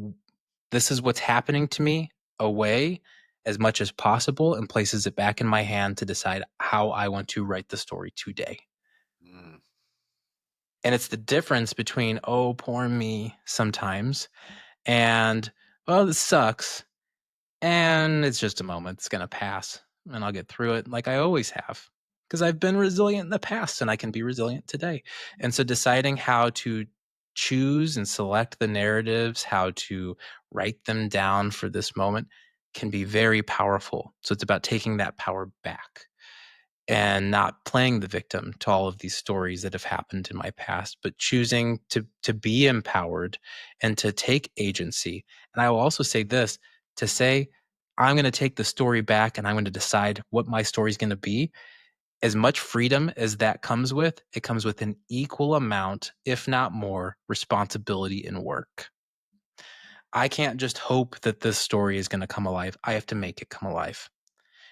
this is what's happening to me away as much as possible and places it back in my hand to decide how I want to write the story today. Mm. And it's the difference between, oh, poor me sometimes, and, well, this sucks, and it's just a moment. It's going to pass, and I'll get through it like I always have, because I've been resilient in the past and I can be resilient today. And so deciding how to choose and select the narratives, how to write them down for this moment can be very powerful. So it's about taking that power back and not playing the victim to all of these stories that have happened in my past, but choosing to be empowered and to take agency. And I will also say this, to say, I'm going to take the story back and I'm going to decide what my story is going to be. As much freedom as that comes with, it comes with an equal amount, if not more, responsibility and work. I can't just hope that this story is going to come alive. I have to make it come alive.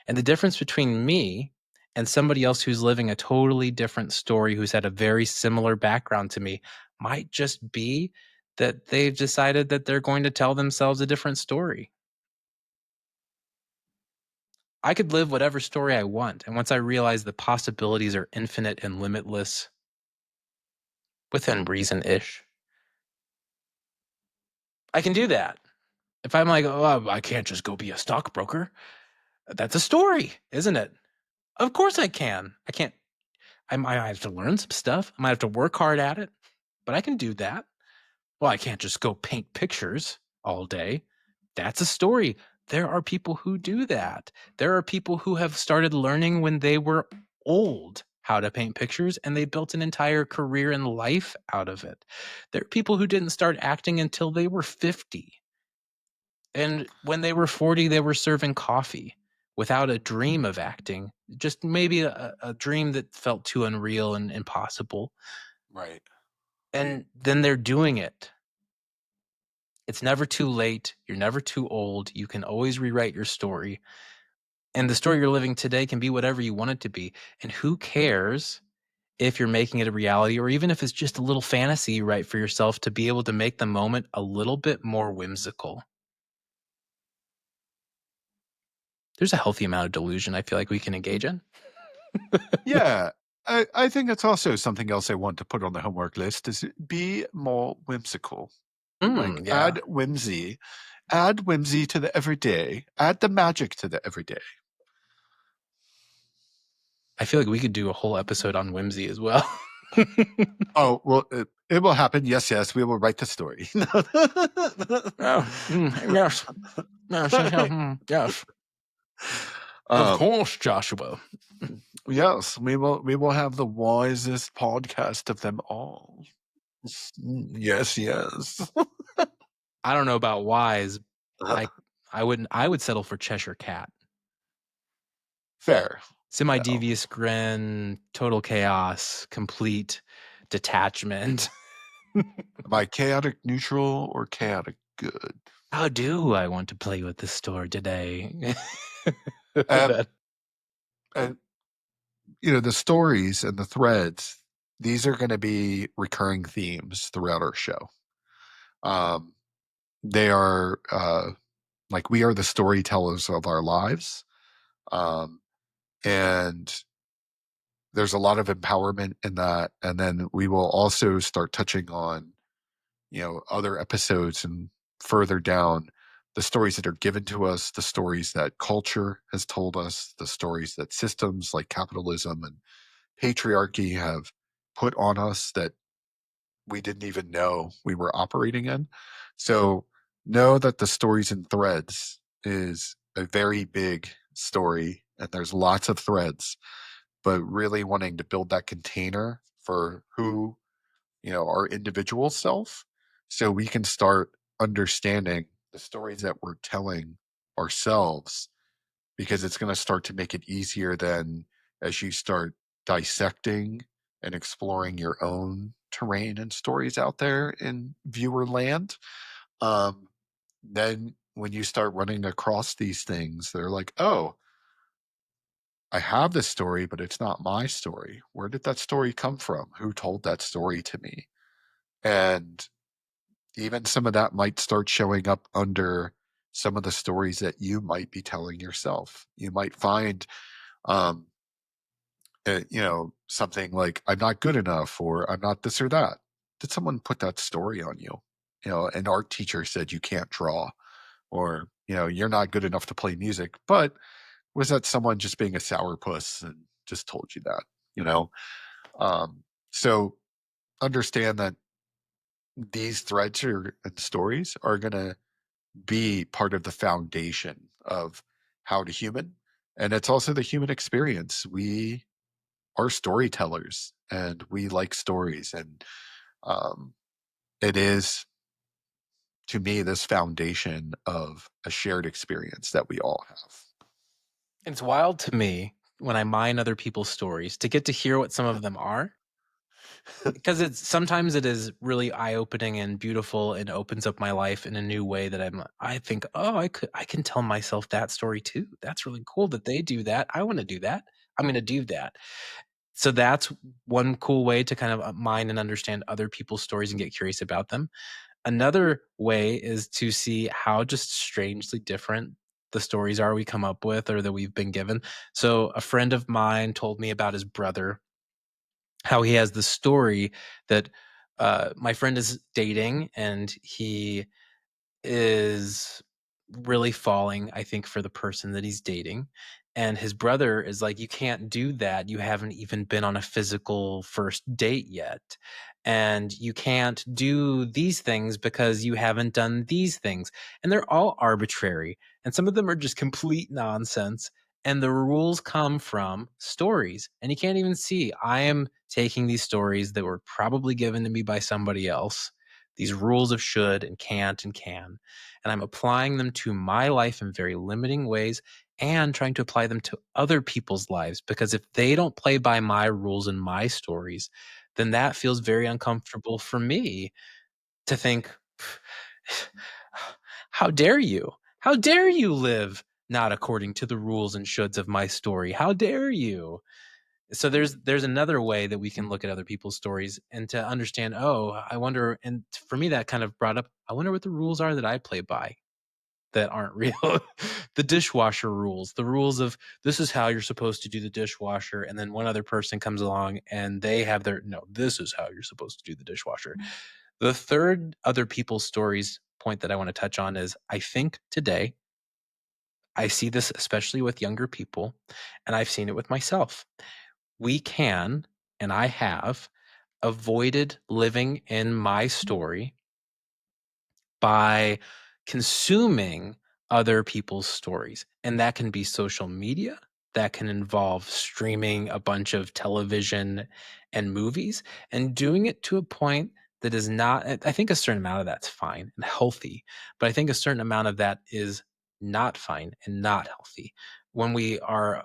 And the difference between me and somebody else who's living a totally different story, who's had a very similar background to me, might just be that they've decided that they're going to tell themselves a different story. I could live whatever story I want. And once I realize the possibilities are infinite and limitless within reason ish, I can do that. If I'm like, oh, I can't just go be a stockbroker, that's a story, isn't it? Of course I can. I can't. I might have to learn some stuff. I might have to work hard at it, but I can do that. Well, I can't just go paint pictures all day. That's a story. There are people who do that. There are people who have started learning when they were old how to paint pictures, and they built an entire career and life out of it. There are people who didn't start acting until they were 50. And when they were 40, they were serving coffee without a dream of acting, just maybe a dream that felt too unreal and impossible. Right. And then they're doing it. It's never too late. You're never too old. You can always rewrite your story. And the story you're living today can be whatever you want it to be. And who cares if you're making it a reality, or even if it's just a little fantasy you write for yourself to be able to make the moment a little bit more whimsical? There's a healthy amount of delusion I feel like we can engage in. Yeah. I think that's also something else I want to put on the homework list is be more whimsical. Like Yeah. add whimsy to the everyday, add the magic to the everyday. I feel like we could do a whole episode on whimsy as well. Oh, well, it will happen. Yes, yes, we will write the story. Oh, yes. Yes, yes, yes. Of um, course, Joshua. yes, we will have the wisest podcast of them all. Yes, yes. I don't know about wise. I I would settle for Cheshire Cat. Fair. Well, Semi-devious grin, total chaos, complete detachment. am I chaotic neutral or chaotic good? How do I want to play with the store today? Um, That and the stories and the threads, these are going to be recurring themes throughout our show. Um, they are like we are the storytellers of our lives, um, and there's a lot of empowerment in that. And then we will also start touching on other episodes and further down the stories that are given to us, the stories that culture has told us, the stories that systems like capitalism and patriarchy have put on us that we didn't even know we were operating in. So know that the stories and threads is a very big story and there's lots of threads, but really wanting to build that container for who, our individual self so we can start understanding the stories that we're telling ourselves because it's going to start to make it easier then as you start dissecting and exploring your own terrain and stories out there in viewer land. Um, then when you start running across these things, they're like, oh, I have this story, but it's not my story. Where did that story come from? Who told that story to me? And even some of that might start showing up under some of the stories that you might be telling yourself. You might find um, something like I'm not good enough or I'm not this or that. Did someone put that story on you? An art teacher said you can't draw or, you're not good enough to play music. But was that someone just being a sourpuss and just told you that, you know? So understand that these threads and stories are going to be part of the foundation of how to human. And it's also the human experience. We are storytellers and we like stories. And um, it is, to me, this foundation of a shared experience that we all have. it's wild to me when I mine other people's stories to get to hear what some of them are. Because it's sometimes it is really eye-opening and beautiful and opens up my life in a new way that I think, "Oh, I can tell myself that story too. That's really cool that they do that. I wanna do that. I'm gonna do that." So that's one cool way to kind of, mine and understand other people's stories and get curious about them. Another way is to see how just strangely different the stories are we come up with or that we've been given. So a friend of mine told me about his brother, how he has the story that my friend is dating and he is really falling, I think, for the person that he's dating. And his brother is like, "You can't do that. You haven't even been on a physical first date yet. And you can't do these things because you haven't done these things." And they're all arbitrary. And some of them are just complete nonsense. And the rules come from stories. And you can't even see. I am taking these stories that were probably given to me by somebody else, these rules of should and can't and can, and I'm applying them to my life in very limiting ways and trying to apply them to other people's lives. Because if they don't play by my rules and my stories, then that feels very uncomfortable for me to think, how dare you? How dare you live not according to the rules and shoulds of my story? How dare you? So there's another way that we can look at other people's stories and to understand, oh, I wonder, and for me that kind of brought up, I wonder what the rules are that I play by. that aren't real. The dishwasher rules, the rules of this is how you're supposed to do the dishwasher, and then one other person comes along and they have their no, this is how you're supposed to do the dishwasher. The third other people's stories point that I want to touch on is I think today I see this especially with younger people, and I've seen it with myself. We can, and I have, avoided living in my story by consuming other people's stories. And that can be social media, that can involve streaming a bunch of television and movies, and doing it to a point that is not, I think a certain amount of that's fine and healthy, but I think a certain amount of that is not fine and not healthy. When we are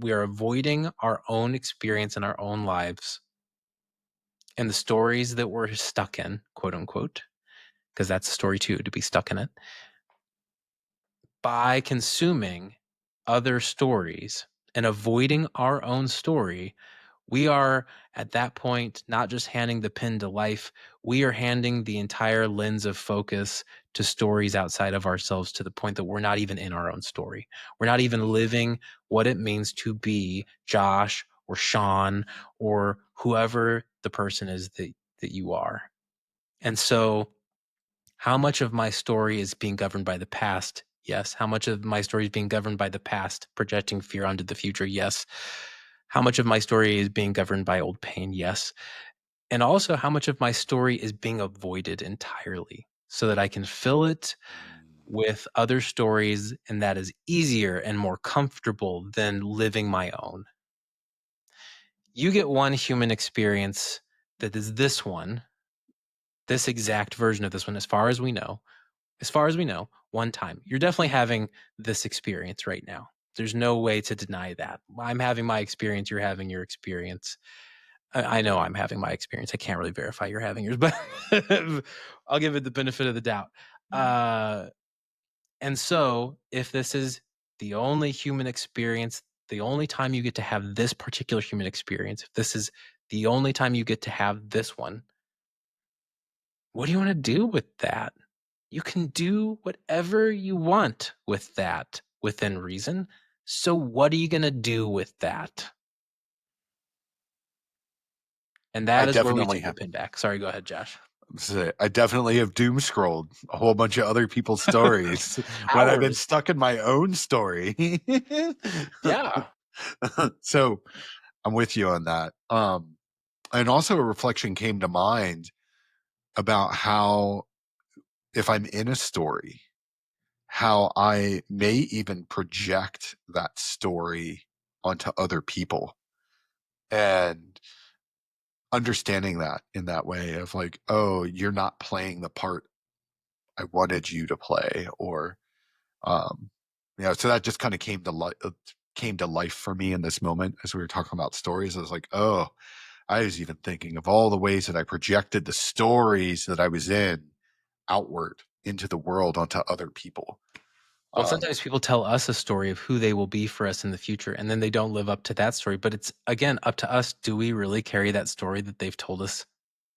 avoiding our own experience in our own lives and the stories that we're stuck in, quote unquote, because that's a story too, to be stuck in it, by consuming other stories and avoiding our own story, we are at that point not just handing the pen to life, we are handing the entire lens of focus to stories outside of ourselves to the point that we're not even in our own story. We're not even living what it means to be Josh or Sean or whoever the person is that you are. And so how much of my story is being governed by the past? Yes. How much of my story is being governed by the past, projecting fear onto the future? Yes. How much of my story is being governed by old pain? Yes. And also, how much of my story is being avoided entirely so that I can fill it with other stories, and that is easier and more comfortable than living my own. You get one human experience that is this one, this exact version of this one, as far as we know. As far as we know, one time. You're definitely having this experience right now. There's no way to deny that. I'm having my experience, you're having your experience. I know I'm having my experience. I can't really verify you're having yours, but I'll give it the benefit of the doubt. Uh, and so, if this is the only human experience, the only time you get to have this particular human experience, if this is the only time you get to have this one, what do you want to do with that? You can do whatever you want with that within reason. So, what are you going to do with that? And I that is where we definitely take the have. pin back. Sorry, go ahead, Josh. I definitely have doom scrolled a whole bunch of other people's stories when I've been Hours. stuck in my own story. Yeah. So I'm with you on that. And also a reflection came to mind about how if I'm in a story, how I may even project that story onto other people, and understanding that in that way of like, oh, you're not playing the part I wanted you to play, or um, so that just kind of came to life for me in this moment as we were talking about stories. I was like, oh, I was even thinking of all the ways that I projected the stories that I was in outward into the world onto other people. Well, Um, sometimes people tell us a story of who they will be for us in the future, and then they don't live up to that story. But it's, again, up to us. Do we really carry that story that they've told us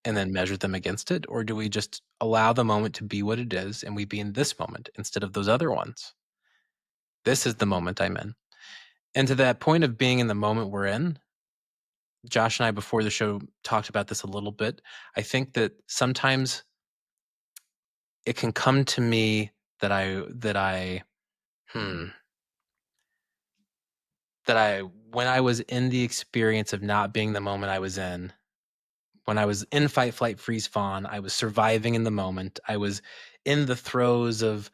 and then measure them against it? Or do we just allow the moment to be what it is and we be in this moment instead of those other ones? This is the moment I'm in. And to that point of being in the moment we're in, Josh and I before the show talked about this a little bit. I think that sometimes it can come to me hmm, that I when I was in the experience of not being the moment I was in, when I was in fight, flight, freeze, fawn, I was surviving in the moment. I was in the throes of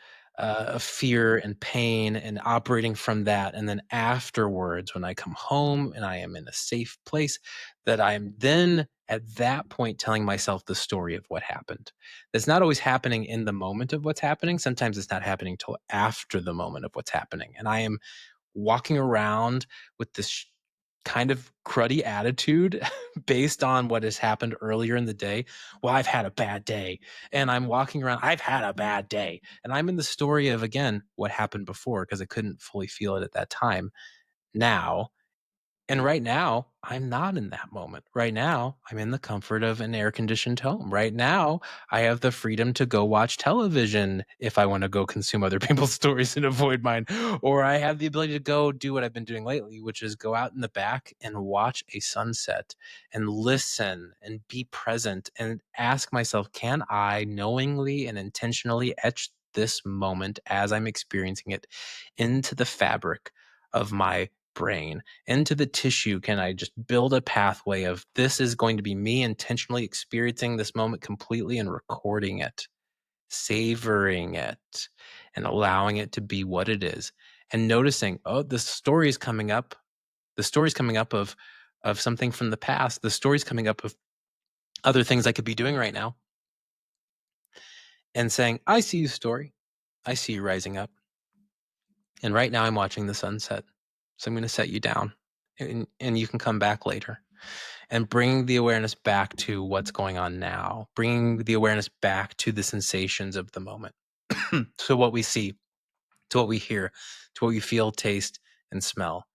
fear and pain and operating from that. And then afterwards, when I come home and I am in a safe place, that I'm then at that point telling myself the story of what happened. It's not always happening in the moment of what's happening. Sometimes it's not happening till after the moment of what's happening. And I am walking around with this kind of cruddy attitude based on what has happened earlier in the day. Well, I've had a bad day. And I'm walking around, I've had a bad day. And I'm in the story of, again, what happened before because I couldn't fully feel it at that time. Now, And right now, I'm not in that moment. Right now, I'm in the comfort of an air-conditioned home. Right now, I have the freedom to go watch television if I wanna go consume other people's stories and avoid mine, or I have the ability to go do what I've been doing lately, which is go out in the back and watch a sunset and listen and be present and ask myself, "Can I knowingly and intentionally etch this moment as I'm experiencing it into the fabric of my brain, into the tissue? Can I just build a pathway of this is going to be me intentionally experiencing this moment completely and recording it, savoring it, and allowing it to be what it is, and noticing, oh, the story is coming up. The story's coming up of something from the past. The story's coming up of other things I could be doing right now, and saying, I see you, story. I see you rising up. And right now I'm watching the sunset. So I'm going to set you down, and you can come back later and bring the awareness back to what's going on now, bringing the awareness back to the sensations of the moment. To what we see, to what we hear, to what we feel, taste, and smell.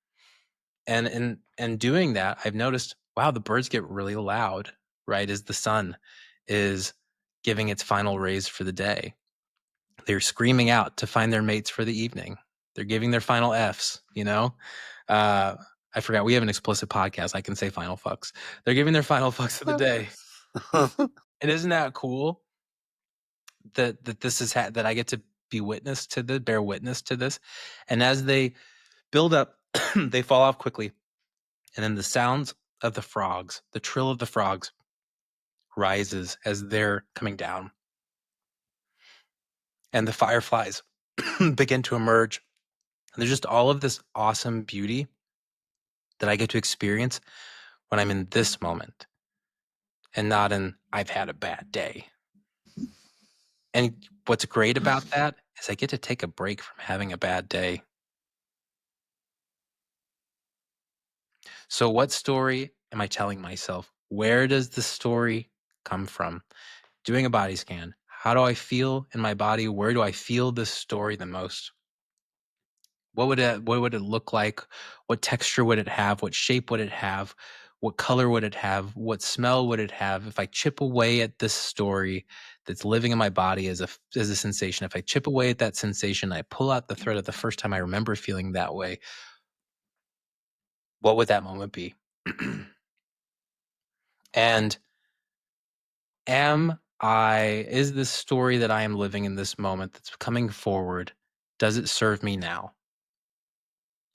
And in doing that, I've noticed, wow, the birds get really loud, right? As the sun is giving its final rays for the day. They're screaming out to find their mates for the evening. They're giving their final Fs, you know? Uh, I forgot we have an explicit podcast. I can say final fucks. They're giving their final fucks of the day. And isn't that cool that this is that I get to be witness to this, bear witness to this? And as they build up, they fall off quickly. And then the sounds of the frogs, the trill of the frogs rises as they're coming down. And the fireflies begin to emerge. And there's just all of this awesome beauty that I get to experience when I'm in this moment and not in I've had a bad day. And what's great about that is I get to take a break from having a bad day. So, what story am I telling myself? Where does the story come from? Doing a body scan. How do I feel in my body? Where do I feel this story the most? What would it look like? What texture would it have? What shape would it have? What color would it have? What smell would it have? If I chip away at this story that's living in my body as a sensation, if I chip away at that sensation, I pull out the thread of the first time I remember feeling that way, what would that moment be? And is this story that I am living in this moment that's coming forward, does it serve me now?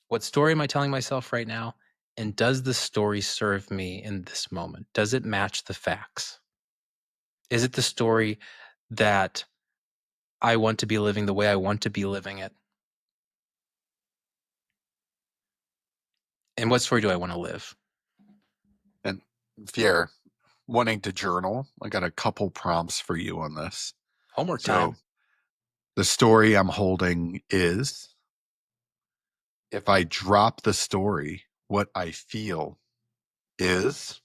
What story am I telling myself right now? And does the story serve me in this moment? Does it match the facts? Is it the story that I want to be living the way I want to be living it? And what story do I want to live? And if you're wanting to journal, I got a couple prompts for you on this. Homework So time. the story I'm holding is, if I drop the story, what I feel is,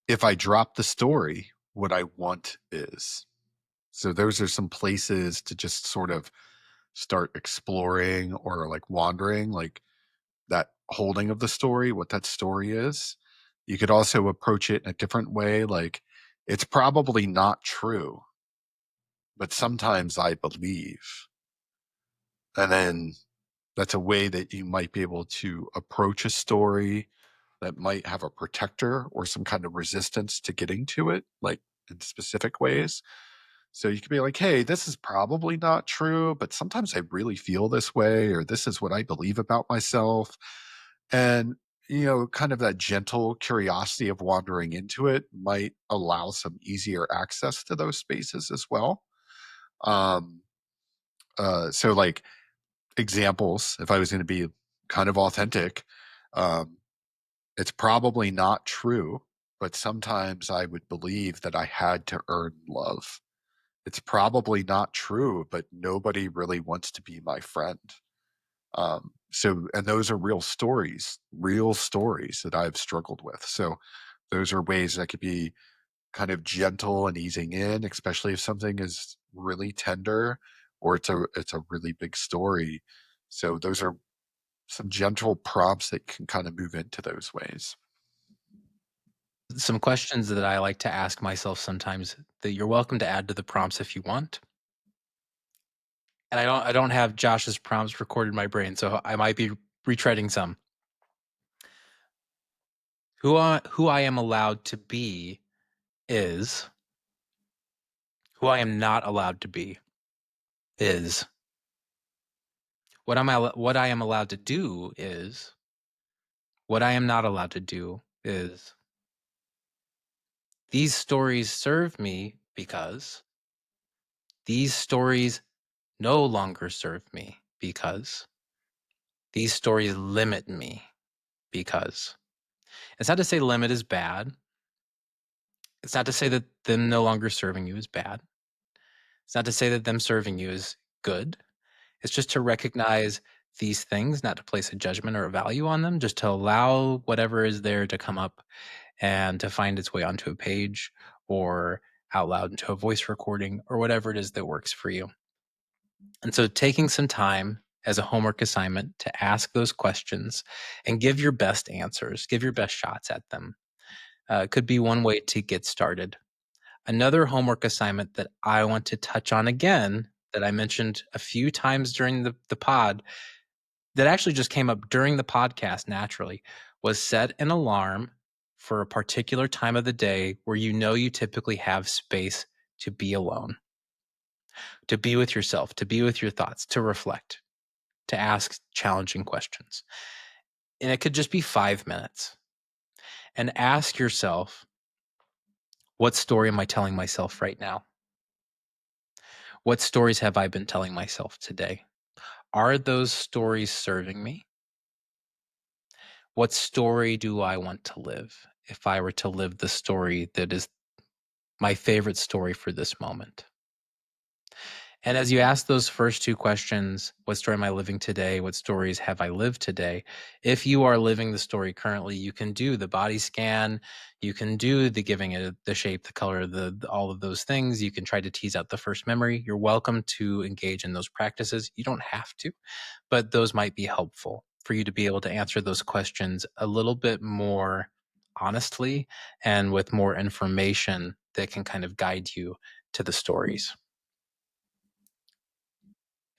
if I drop the story, what I want is. So those are some places to just sort of start exploring or like wandering, like that holding of the story, what that story is. You could also approach it in a different way, like, it's probably not true, but sometimes I believe. And then that's a way that you might be able to approach a story that might have a protector or some kind of resistance to getting to it, like in specific ways. So you could be like, hey, this is probably not true, but sometimes I really feel this way, or this is what I believe about myself. And, kind of that gentle curiosity of wandering into it might allow some easier access to those spaces as well. Um, so, like, examples, if I was going to be kind of authentic, um, it's probably not true, but sometimes I would believe that I had to earn love. It's probably not true, but nobody really wants to be my friend. And those are real stories that I've struggled with. So those are ways that could be kind of gentle and easing in, especially if something is really tender or it's a really big story. So those are some gentle prompts that can kind of move into those ways. Some questions that I like to ask myself sometimes that you're welcome to add to the prompts if you want. And I don't have Josh's prompts recorded in my brain, so I might be retreading some. Who I am allowed to be is who I am not allowed to be is what I am allowed to do is what I am not allowed to do is these stories serve me because these stories no longer serve me because these stories limit me because it's not to say limit is bad. It's not to say that them no longer serving you is bad. It's not to say that them serving you is good. It's just to recognize these things, not to place a judgment or a value on them, just to allow whatever is there to come up and to find its way onto a page or out loud into a voice recording or whatever it is that works for you. And so taking some time as a homework assignment to ask those questions and give your best answers, give your best shots at them, could be one way to get started. Another homework assignment that I want to touch on again, that I mentioned a few times during the pod, that actually just came up during the podcast naturally, was set an alarm for a particular time of the day where you know you typically have space to be alone, to be with yourself, to be with your thoughts, to reflect, to ask challenging questions. And it could just be 5 minutes. And ask yourself, what story am I telling myself right now? What stories have I been telling myself today? Are those stories serving me? What story do I want to live if I were to live the story that is my favorite story for this moment? And as you ask those first two questions, what story am I living today? What stories have I lived today? If you are living the story currently, you can do the body scan. You can do the giving it the shape, the color, all of those things. You can try to tease out the first memory. You're welcome to engage in those practices. You don't have to, but those might be helpful for you to be able to answer those questions a little bit more honestly and with more information that can kind of guide you to the stories.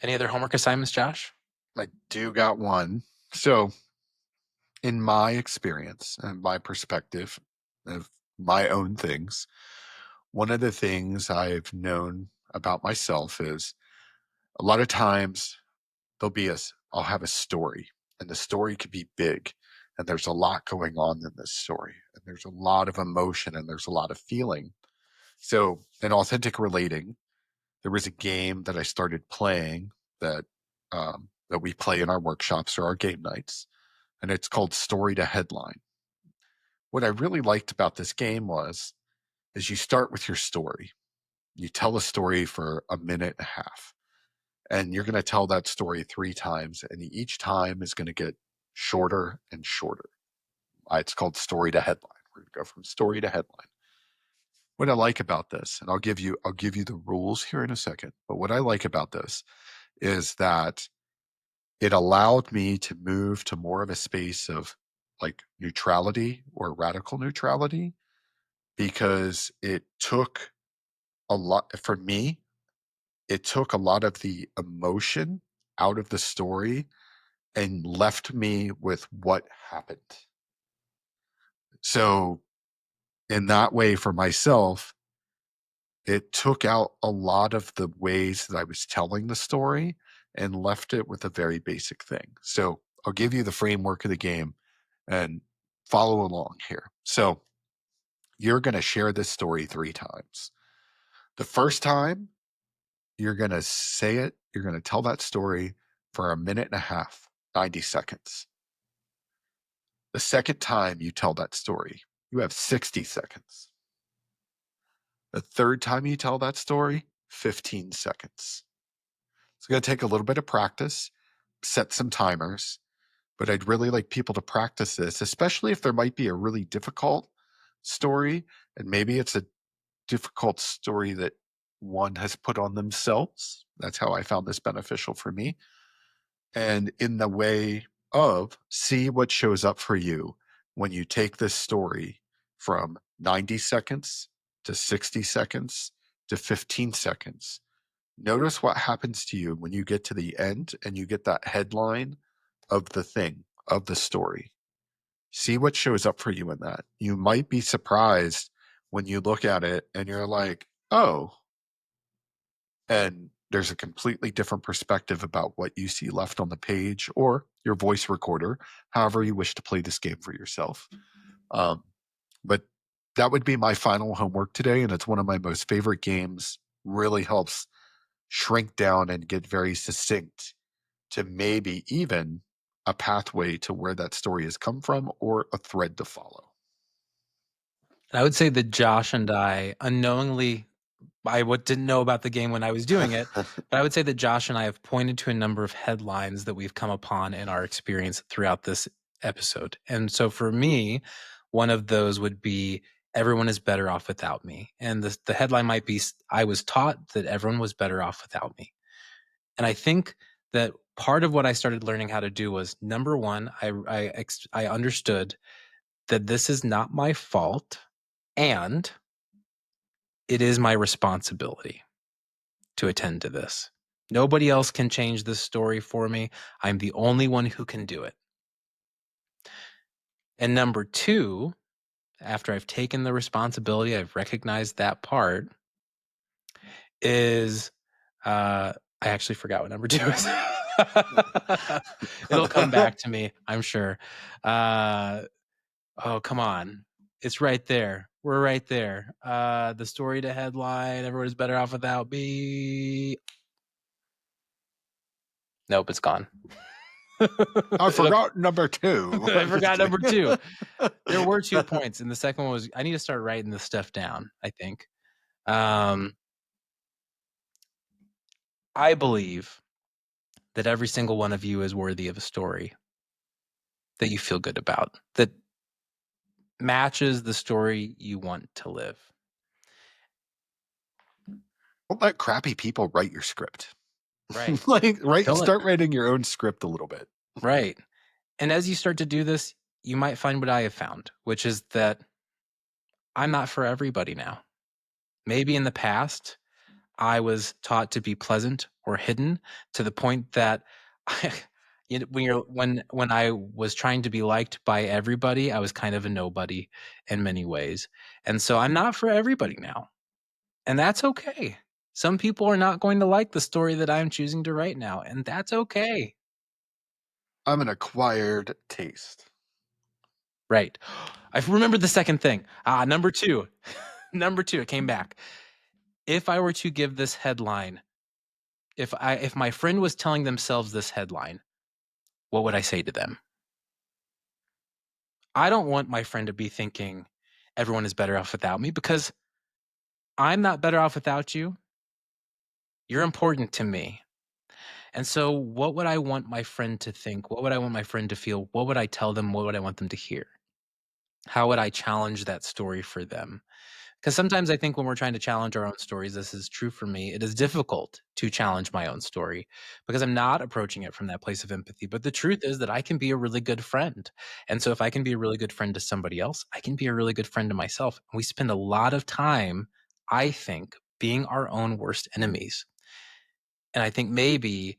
Any other homework assignments, Josh? I do got one. So, in my experience and my perspective of my own things, one of the things I've known about myself is a lot of times I'll have a story, and the story could be big, and there's a lot going on in this story, and there's a lot of emotion, and there's a lot of feeling. So, in authentic relating, there was a game that I started playing that that we play in our workshops or our game nights, and it's called Story to Headline. What I really liked about this game was is you start with your story. You tell a story for a minute and a half, and you're going to tell that story 3 times, and each time is going to get shorter and shorter. It's called Story to Headline. We're going to go from story to headline. What I like about this, and I'll give you the rules here in a second, but what I like about this is that it allowed me to move to more of a space of like neutrality or radical neutrality because it took a lot for me, it took a lot of the emotion out of the story and left me with what happened. So, in that way, for myself, it took out a lot of the ways that I was telling the story and left it with a very basic thing. So, I'll give you the framework of the game and follow along here. So, you're going to share this story 3 times. The first time, you're going to say it, you're going to tell that story for a minute and a half, 90 seconds. The second time you tell that story, you have 60 seconds. The third time you tell that story, 15 seconds. It's going to take a little bit of practice, set some timers, but I'd really like people to practice this, especially if there might be a really difficult story and maybe it's a difficult story that one has put on themselves. That's how I found this beneficial for me. And in the way of see what shows up for you when you take this story from 90 seconds to 60 seconds to 15 seconds. Notice what happens to you when you get to the end and you get that headline of the thing, of the story. See what shows up for you in that. You might be surprised when you look at it and you're like, oh, and there's a completely different perspective about what you see left on the page or your voice recorder, however you wish to play this game for yourself. Um, but that would be my final homework today, and it's one of my most favorite games. Really helps shrink down and get very succinct to maybe even a pathway to where that story has come from or a thread to follow. And I would say that Josh and I unknowingly, I didn't know about the game when I was doing it, but I would say that Josh and I have pointed to a number of headlines that we've come upon in our experience throughout this episode. And so for me, one of those would be everyone is better off without me. And the headline might be I was taught that everyone was better off without me. And I think that part of what I started learning how to do was number one, I understood that this is not my fault and it is my responsibility to attend to this. Nobody else can change this story for me. I'm the only one who can do it. And number two, after I've taken the responsibility, I've recognized that part, is I actually forgot what number two is. It'll come back to me, I'm sure. Oh, come on. It's right there. We're right there. The story to headline, everyone's better off without me. Nope, it's gone. I forgot number two. I forgot number two. There were 2 points, and the second one was I need to start writing this stuff down, I think. I believe that every single one of you is worthy of a story that you feel good about, that matches the story you want to live. Don't let crappy people write your script. Right. Start writing your own script a little bit. Right. And as you start to do this, you might find what I have found, which is that I'm not for everybody now. Maybe in the past, I was taught to be pleasant or hidden to the point that when I was trying to be liked by everybody, I was kind of a nobody in many ways. And so I'm not for everybody now. And that's okay. Some people are not going to like the story that I'm choosing to write now, and that's okay. I'm an acquired taste. Right. I remembered the second thing. Number two. Number two, it came back. If I were to give this headline, if my friend was telling themselves this headline, what would I say to them? I don't want my friend to be thinking everyone is better off without me because I'm not better off without you. You're important to me. And so, what would I want my friend to think? What would I want my friend to feel? What would I tell them? What would I want them to hear? How would I challenge that story for them? Because sometimes I think when we're trying to challenge our own stories, this is true for me, it is difficult to challenge my own story because I'm not approaching it from that place of empathy. But the truth is that I can be a really good friend. And so if I can be a really good friend to somebody else, I can be a really good friend to myself. And we spend a lot of time, I think, being our own worst enemies. And I think maybe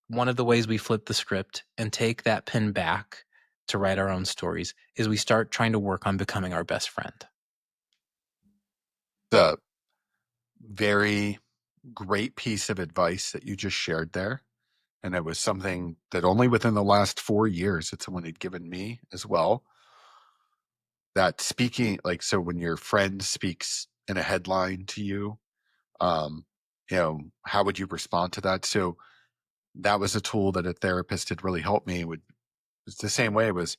one of the ways we flip the script and take that pen back to write our own stories is we start trying to work on becoming our best friend. The very great piece of advice that you just shared there. And it was something that only within the last 4 years that someone had given me as well. That speaking, like, so when your friend speaks in a headline to you, how would you respond to that? So that was a tool that a therapist had really helped me with. It's the same way. It was,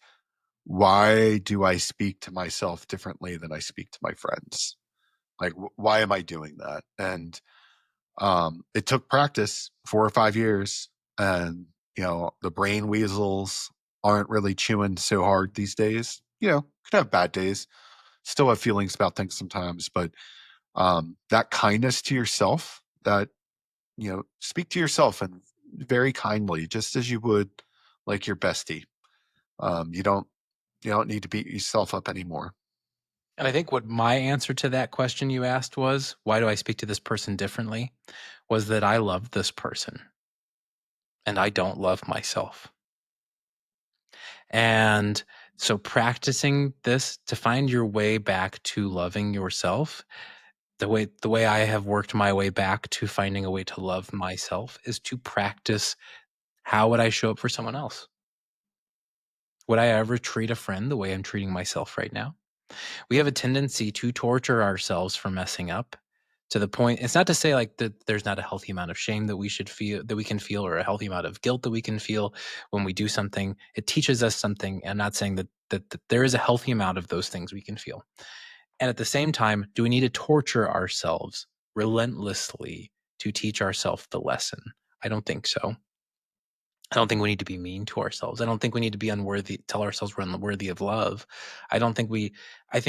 why do I speak to myself differently than I speak to my friends? Like, why am I doing that? And it took practice, 4 or 5 years, and the brain weasels aren't really chewing so hard these days. Could have bad days, still have feelings about things sometimes, but that kindness to yourself, that speak to yourself and very kindly, just as you would like your bestie. You don't need to beat yourself up anymore. And I think what my answer to that question you asked was, why do I speak to this person differently? Was that I love this person and I don't love myself. And so practicing this to find your way back to loving yourself, the way I have worked my way back to finding a way to love myself is to practice how would I show up for someone else? Would I ever treat a friend the way I'm treating myself right now? We have a tendency to torture ourselves for messing up to the point. It's not to say like that there's not a healthy amount of shame that we should feel, that we can feel, or a healthy amount of guilt that we can feel when we do something. It teaches us something. I'm not saying that there is a healthy amount of those things we can feel. And at the same time, do we need to torture ourselves relentlessly to teach ourselves the lesson? I don't think so. I don't think we need to be mean to ourselves. I don't think we need to be unworthy, tell ourselves we're unworthy of love. I think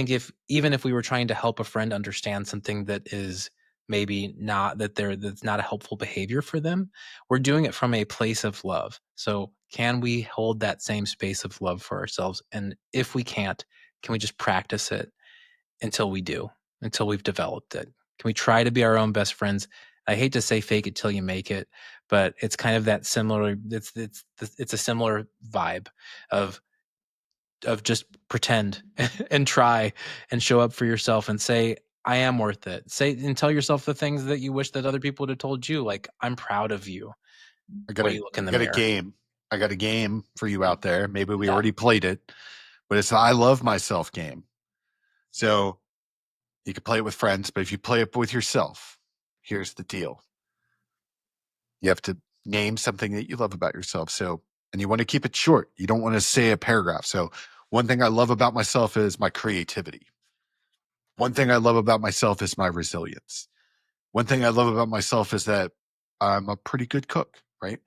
if, even if we were trying to help a friend understand something that is maybe not, that's not a helpful behavior for them, we're doing it from a place of love. So can we hold that same space of love for ourselves? And if we can't, can we just practice it until we do, until we've developed it? Can we try to be our own best friends? I hate to say fake it till you make it, but it's kind of that similar. It's a similar vibe of just pretend and try and show up for yourself and say, I am worth it. Say and tell yourself the things that you wish that other people would have told you. Like, I'm proud of you when you look in the got a mirror. game. I got a game for you out there. Maybe we Yeah. already played it, but it's the I love myself game. So you can play it with friends, but if you play it with yourself, here's the deal. You have to name something that you love about yourself. So, and you want to keep it short. You don't want to say a paragraph. So, one thing I love about myself is my creativity. One thing I love about myself is my resilience. One thing I love about myself is that I'm a pretty good cook, right?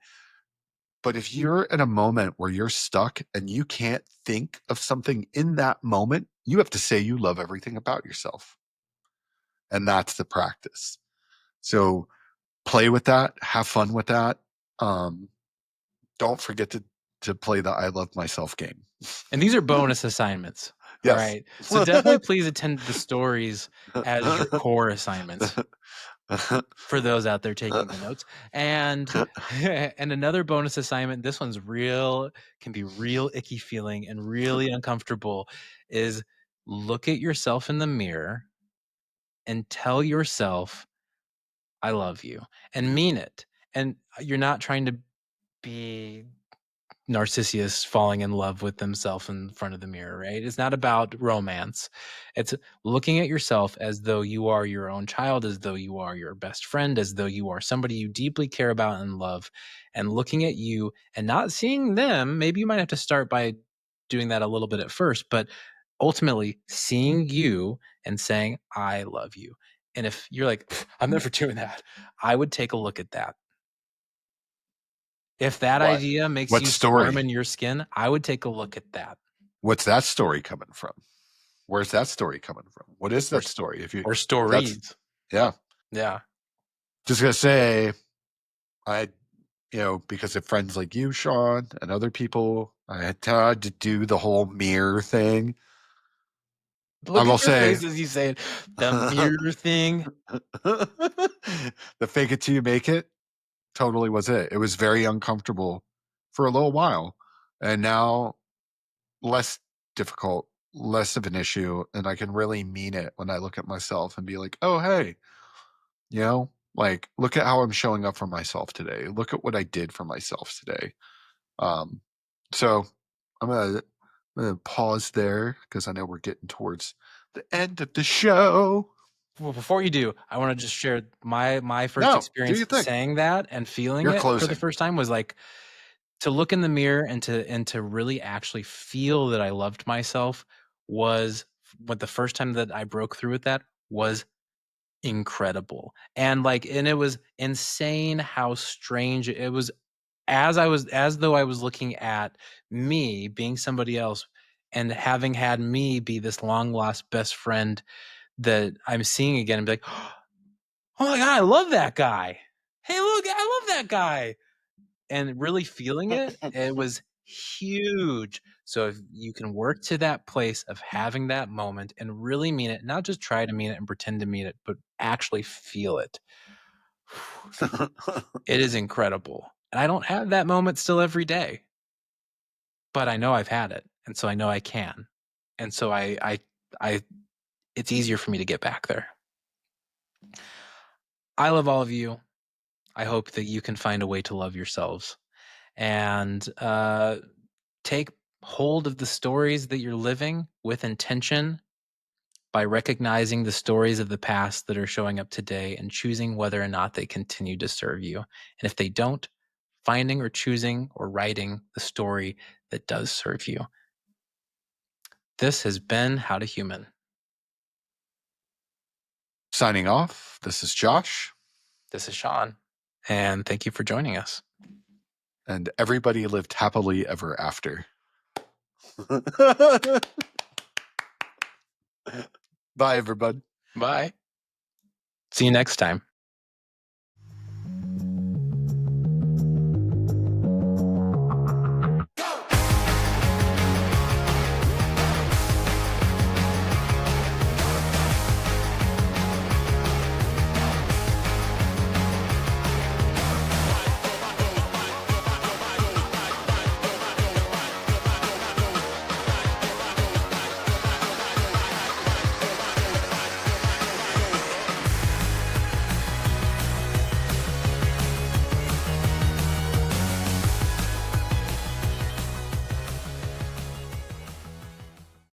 But if you're in a moment where you're stuck and you can't think of something in that moment, you have to say you love everything about yourself. And that's the practice. So play with that, have fun with that. Um, don't forget to play the I love myself game. And these are bonus assignments. All Yes. right. So definitely please attend the stories as your core assignments for those out there taking the notes. And and another bonus assignment, this one's real, can be real icky feeling and really uncomfortable, is look at yourself in the mirror and tell yourself, I love you, and mean it. And you're not trying to be Narcissus falling in love with themselves in front of the mirror, right? It's not about romance. It's looking at yourself as though you are your own child, as though you are your best friend, as though you are somebody you deeply care about and love, and looking at you and not seeing them. Maybe you might have to start by doing that a little bit at first, but ultimately seeing you and saying, I love you. And if you're like, I'm never doing that, I would take a look at that. If that What? idea makes What you squirm story? in your skin, I would take a look at that. What's that story coming from? Where's that story coming from? What is Or that story? or If that's, stories. yeah, Yeah. just gonna say, I, because of friends like you, Sean, and other people, I had tried to do the whole mirror thing. I Look will at your say, face as you say it. The mirror thing. the fake it till you make it totally was it. It was very uncomfortable for a little while. And now less difficult, less of an issue. And I can really mean it when I look at myself and be like, oh, hey, like look at how I'm showing up for myself today. Look at what I did for myself today. Um, so I'm gonna pause there because I know we're getting towards the end of the show. Well, before you do, I want to just share my first No, do experience you think saying that and feeling you're it for the closing? first time was like to look in the mirror and to really actually feel that I loved myself was what the first time that I broke through with that was incredible. And it was insane how strange it was, as though I was looking at me being somebody else and having had me be this long lost best friend that I'm seeing again and be like, oh my God, I love that guy. Hey, look, I love that guy. And really feeling it, it was huge. So if you can work to that place of having that moment and really mean it, not just try to mean it and pretend to mean it, but actually feel it. It is incredible. And I don't have that moment still every day, but I know I've had it. And so I know I can. And so I it's easier for me to get back there. I love all of you. I hope that you can find a way to love yourselves and take hold of the stories that you're living with intention by recognizing the stories of the past that are showing up today and choosing whether or not they continue to serve you. And if they don't, finding or choosing or writing the story that does serve you. This has been How to Human. Signing off. This is Josh. This is Sean. And thank you for joining us. And everybody lived happily ever after. Bye, everybody. Bye. See you next time.